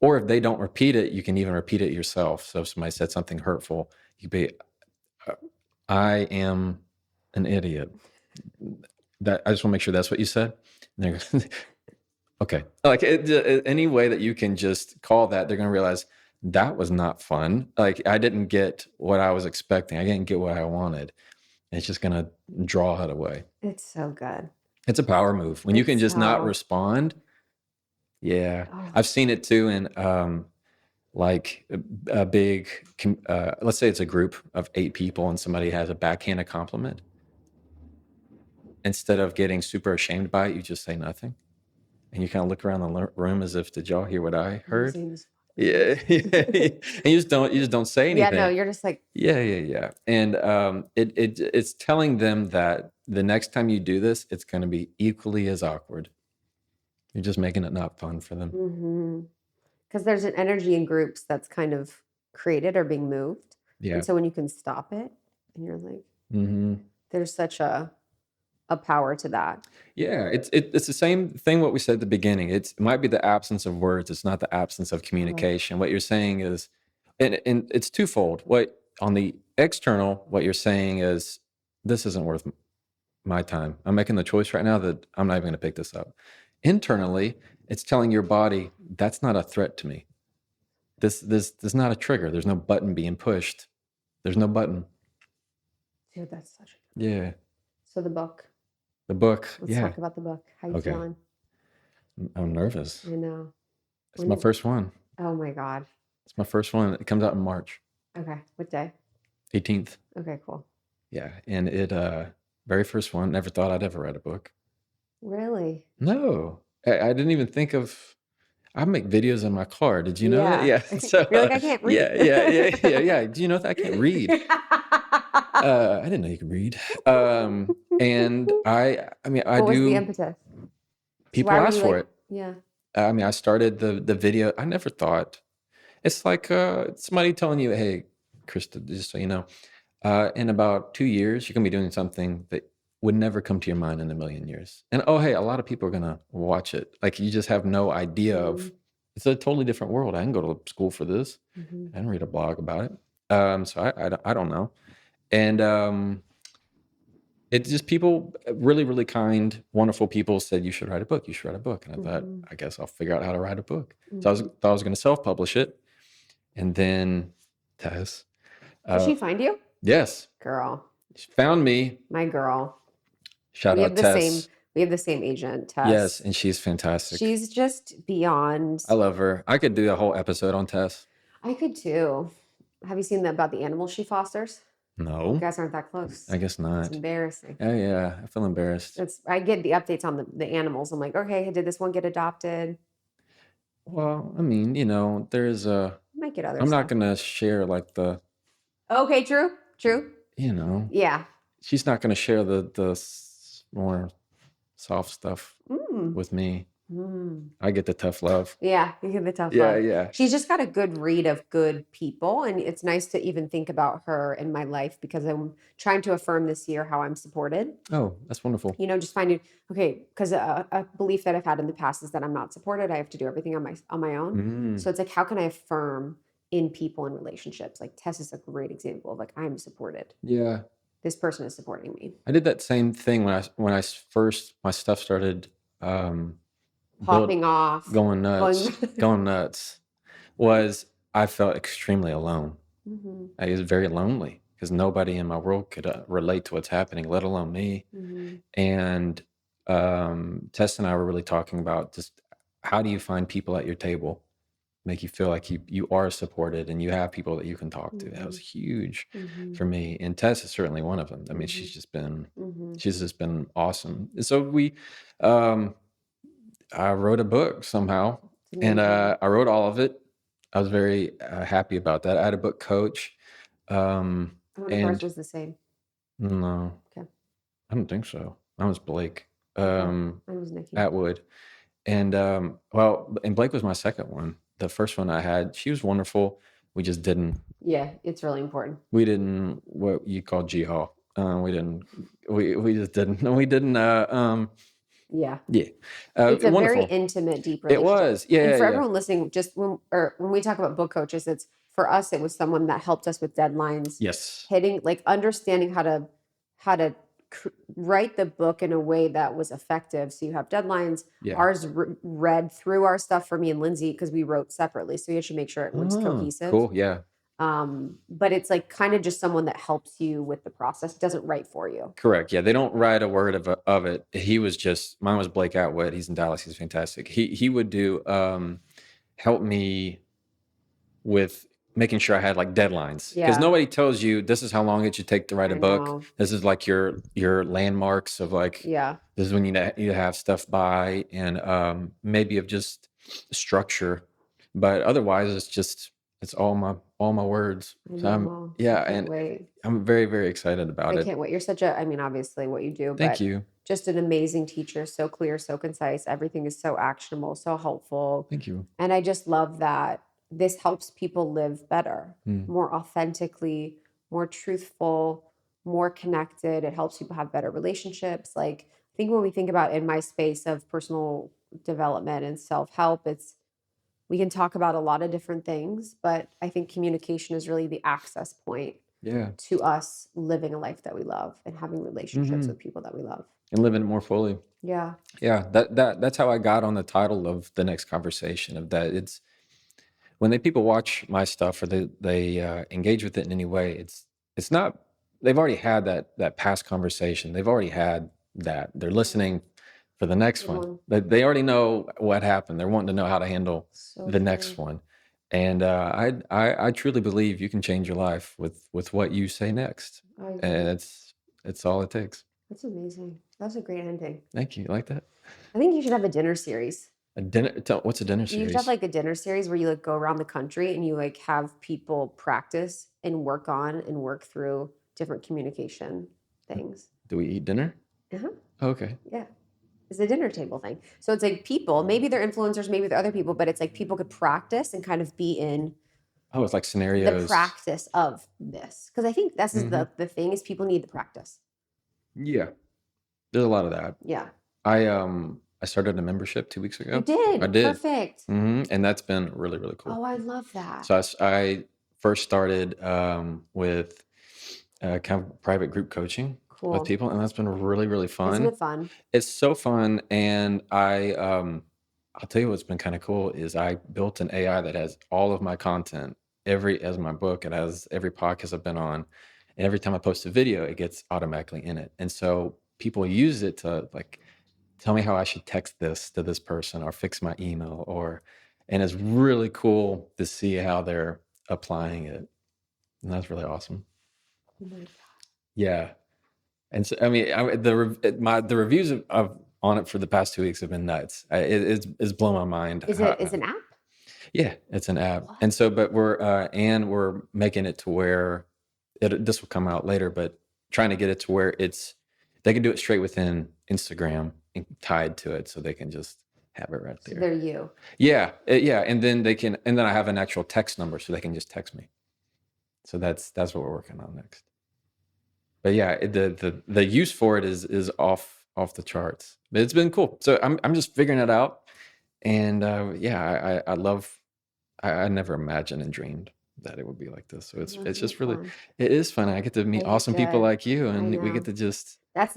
Or if they don't repeat it, you can even repeat it yourself. So if somebody said something hurtful, you could be, I am an idiot. That I just want to make sure that's what you said. Okay. Like any way that you can just call that, they're going to realize that was not fun. Like I didn't get what I was expecting. I didn't get what I wanted. And it's just going to draw it away. It's so good. It's a power move. When you can just not respond. Yeah. Oh. I've seen it too in like a big, let's say it's a group of 8 people and somebody has a backhanded compliment. instead of getting super ashamed by it, you just say nothing. And you kind of look around the room as if, did y'all hear what I heard? Yeah. And you just don't say anything. Yeah, no, you're just like, Yeah. And it's telling them that the next time you do this, it's going to be equally as awkward. You're just making it not fun for them. Because there's an energy in groups that's kind of created or being moved. Yeah. And so when you can stop it, and you're like, there's such a power to that. Yeah, it's the same thing what we said at the beginning. It might be the absence of words. It's not the absence of communication. What you're saying is, and it's twofold. What on the external, what you're saying is, this isn't worth my time. I'm making the choice right now that I'm not even going to pick this up. Internally, it's telling your body, that's not a threat to me. This is not a trigger. There's no button being pushed. There's no button. Dude, that's such a good. Yeah. So the book. Let's talk about the book. How you feeling? I'm nervous. I know. It's my first one. Oh my God. It's my first one. It comes out in March. Okay. What day? 18th. Okay, cool. Yeah. And it, very first one, never thought I'd ever write a book. Really? No. I didn't even think of, I make videos in my car. Did you know that? Yeah. So, you're like, I can't read. Yeah. Do you know that I can't read? I didn't know you could read. And I mean, I what do. Was the impetus? People ask for it. Yeah. I mean, I started the video. I never thought. It's like somebody telling you, hey, Krista, just so you know, in about 2 years, you're going to be doing something that would never come to your mind in a million years. And oh, hey, a lot of people are going to watch it. Like you just have no idea of, it's a totally different world. I can go to school for this. I didn't read a blog about it. So I don't know. And it's just people, really, really kind, wonderful people said, you should write a book. You should write a book. And I thought, I guess I'll figure out how to write a book. So I thought I was going to self-publish it. And then Tess. Did she find you? Yes. Girl. She found me. My girl. Shout out Tess. We have the same agent, Tess. Yes, and she's fantastic. She's just beyond. I love her. I could do a whole episode on Tess. I could too. Have you seen about the animals she fosters? No. You guys aren't that close. I guess not. It's embarrassing. Oh, yeah. I feel embarrassed. I get the updates on the animals. I'm like, okay, did this one get adopted? Well, I mean, there's a... Might get other I'm stuff. not going to share like the... Okay, true. Yeah. She's not going to share the more soft stuff with me. I get the tough love. Yeah, you get the tough love. Yeah. She's just got a good read of good people. And it's nice to even think about her in my life because I'm trying to affirm this year how I'm supported. Oh, that's wonderful. Just finding, okay, because a belief that I've had in the past is that I'm not supported. I have to do everything on my own. So it's like, how can I affirm in people and relationships? Like Tess is a great example of like, I'm supported. Yeah. This person is supporting me. I did that same thing when I first, my stuff started popping off, going nuts, was I felt extremely alone. I was very lonely because nobody in my world could relate to what's happening, let alone me. And Tess and I were really talking about just how do you find people at your table, make you feel like you are supported and you have people that you can talk to. That was huge for me. And Tess is certainly one of them. I mean, she's just been awesome. And so I wrote a book somehow, and I wrote all of it. I was very happy about that. I had a book coach. I wonder if ours was the same. No. Okay. I don't think so. Mine was Blake. Mine was Nikki. Atwood. And and Blake was my second one. The first one I had, she was wonderful. We just didn't. Yeah, it's really important. We didn't, what you call jihad. We just didn't. We didn't. Yeah. It's a wonderful. very intimate, deep relationship. It was. Yeah. And for everyone listening, just when we talk about book coaches, it's for us, it was someone that helped us with deadlines. Yes. Hitting, like understanding how to write the book in a way that was effective. So you have deadlines. Yeah. Ours read through our stuff for me and Lindsay because we wrote separately. So you should make sure it was cohesive. Cool. Yeah. But it's like kind of just someone that helps you with the process, doesn't write for you. Correct. Yeah. They don't write a word of it. Mine was Blake Atwood. He's in Dallas. He's fantastic. He would do, help me with making sure I had like deadlines, because nobody tells you this is how long it should take to write a book. This is like your landmarks of like, this is when you need to have stuff by, and maybe of just structure, but otherwise it's all my words. So I'm very, very excited about it. I can't wait. You're such a, I mean, obviously what you do, Thank you. Just an amazing teacher, so clear, so concise. Everything is so actionable, so helpful. Thank you. And I just love that this helps people live better, more authentically, more truthful, more connected. It helps people have better relationships. Like, I think when we think about in my space of personal development and self-help, we can talk about a lot of different things, but I think communication is really the access point to us living a life that we love and having relationships with people that we love. And living it more fully. Yeah. Yeah. That's how I got on the title of the next conversation, of that. It's when people watch my stuff or they engage with it in any way, it's not, they've already had that past conversation. They've already had that. They're listening for the next one. They already know what happened. They're wanting to know how to handle the next one. And I truly believe you can change your life with what you say next. And it's all it takes. That's amazing. That's a great ending. Thank you. You like that? I think you should have a dinner series. A dinner? What's a dinner series? You should have like a dinner series where you like go around the country and you like have people practice and work on and work through different communication things. Do we eat dinner? Uh-huh. Okay. Yeah. It's a dinner table thing. So it's like people, maybe they're influencers, maybe they're other people, but it's like people could practice and kind of be in it's like scenarios. The practice of this. Because I think this is the thing is people need the practice. Yeah. There's a lot of that. Yeah. I started a membership 2 weeks ago. You did? I did. Perfect. And that's been really, really cool. Oh, I love that. So I first started with kind of private group coaching with people, and that's been really, really fun. Isn't it fun? It's so fun. And I'll tell you what's been kind of cool is I built an AI that has all of my content, as my book, it has every podcast I've been on. And every time I post a video, it gets automatically in it. And so people use it to like, tell me how I should text this to this person or fix my email and it's really cool to see how they're applying it. And that's really awesome. Oh my God. Yeah. And so, I mean, the reviews on it for the past 2 weeks have been nuts. It's blown my mind. Is it an app? Yeah, it's an app. What? And so, but we're making it to where this will come out later, but trying to get it to where they can do it straight within Instagram and tied to it, so they can just have it right there. So they're you. Yeah, and then I have an actual text number, so they can just text me. So that's what we're working on next. But yeah, the use for it is off the charts. But it's been cool. So I'm just figuring it out, and I love. I never imagined and dreamed that it would be like this. So it's just really fun. It is fun. I get to meet awesome people like you, and we get to just. That's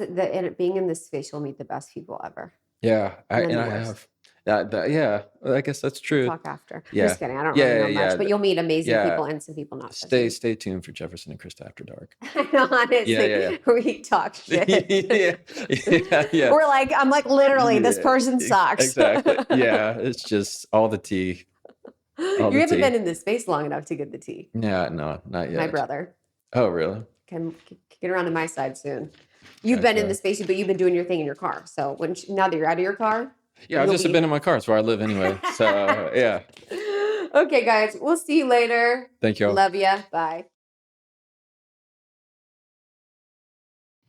being in this space, you'll meet the best people ever. Yeah, I have. Yeah, I guess that's true. We'll talk after. Yeah. I'm just kidding. I don't really know much, but you'll meet amazing people and some people not. Stay tuned for Jefferson and Krista After Dark. I know, honestly, we talk shit. yeah. I'm like, literally, this person sucks. Exactly. Yeah, it's just all the tea. You haven't been in this space long enough to get the tea. Yeah, no, not yet. My brother. Oh, really? Can get around to my side soon. You've been in the space, but you've been doing your thing in your car. So now that you're out of your car. Yeah, I've just been in my car. It's where I live anyway. So, yeah. Okay, guys. We'll see you later. Thank you all. Love ya. Bye.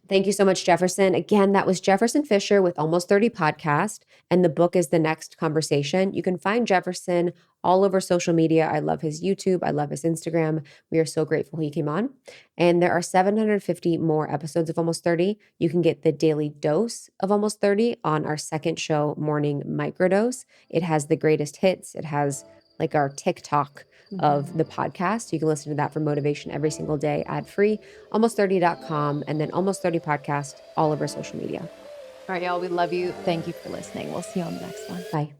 Thank you so much, Jefferson. Again, that was Jefferson Fisher with Almost 30 Podcast, and the book is The Next Conversation. You can find Jefferson all over social media. I love his YouTube. I love his Instagram. We are so grateful he came on. And there are 750 more episodes of Almost 30. You can get the daily dose of Almost 30 on our second show, Morning Microdose. It has the greatest hits. It has like our TikTok of the podcast. You can listen to that for motivation every single day, ad-free, almost30.com, and then Almost 30 Podcast all over social media. All right, y'all, we love you. Thank you for listening. We'll see you on the next one. Bye.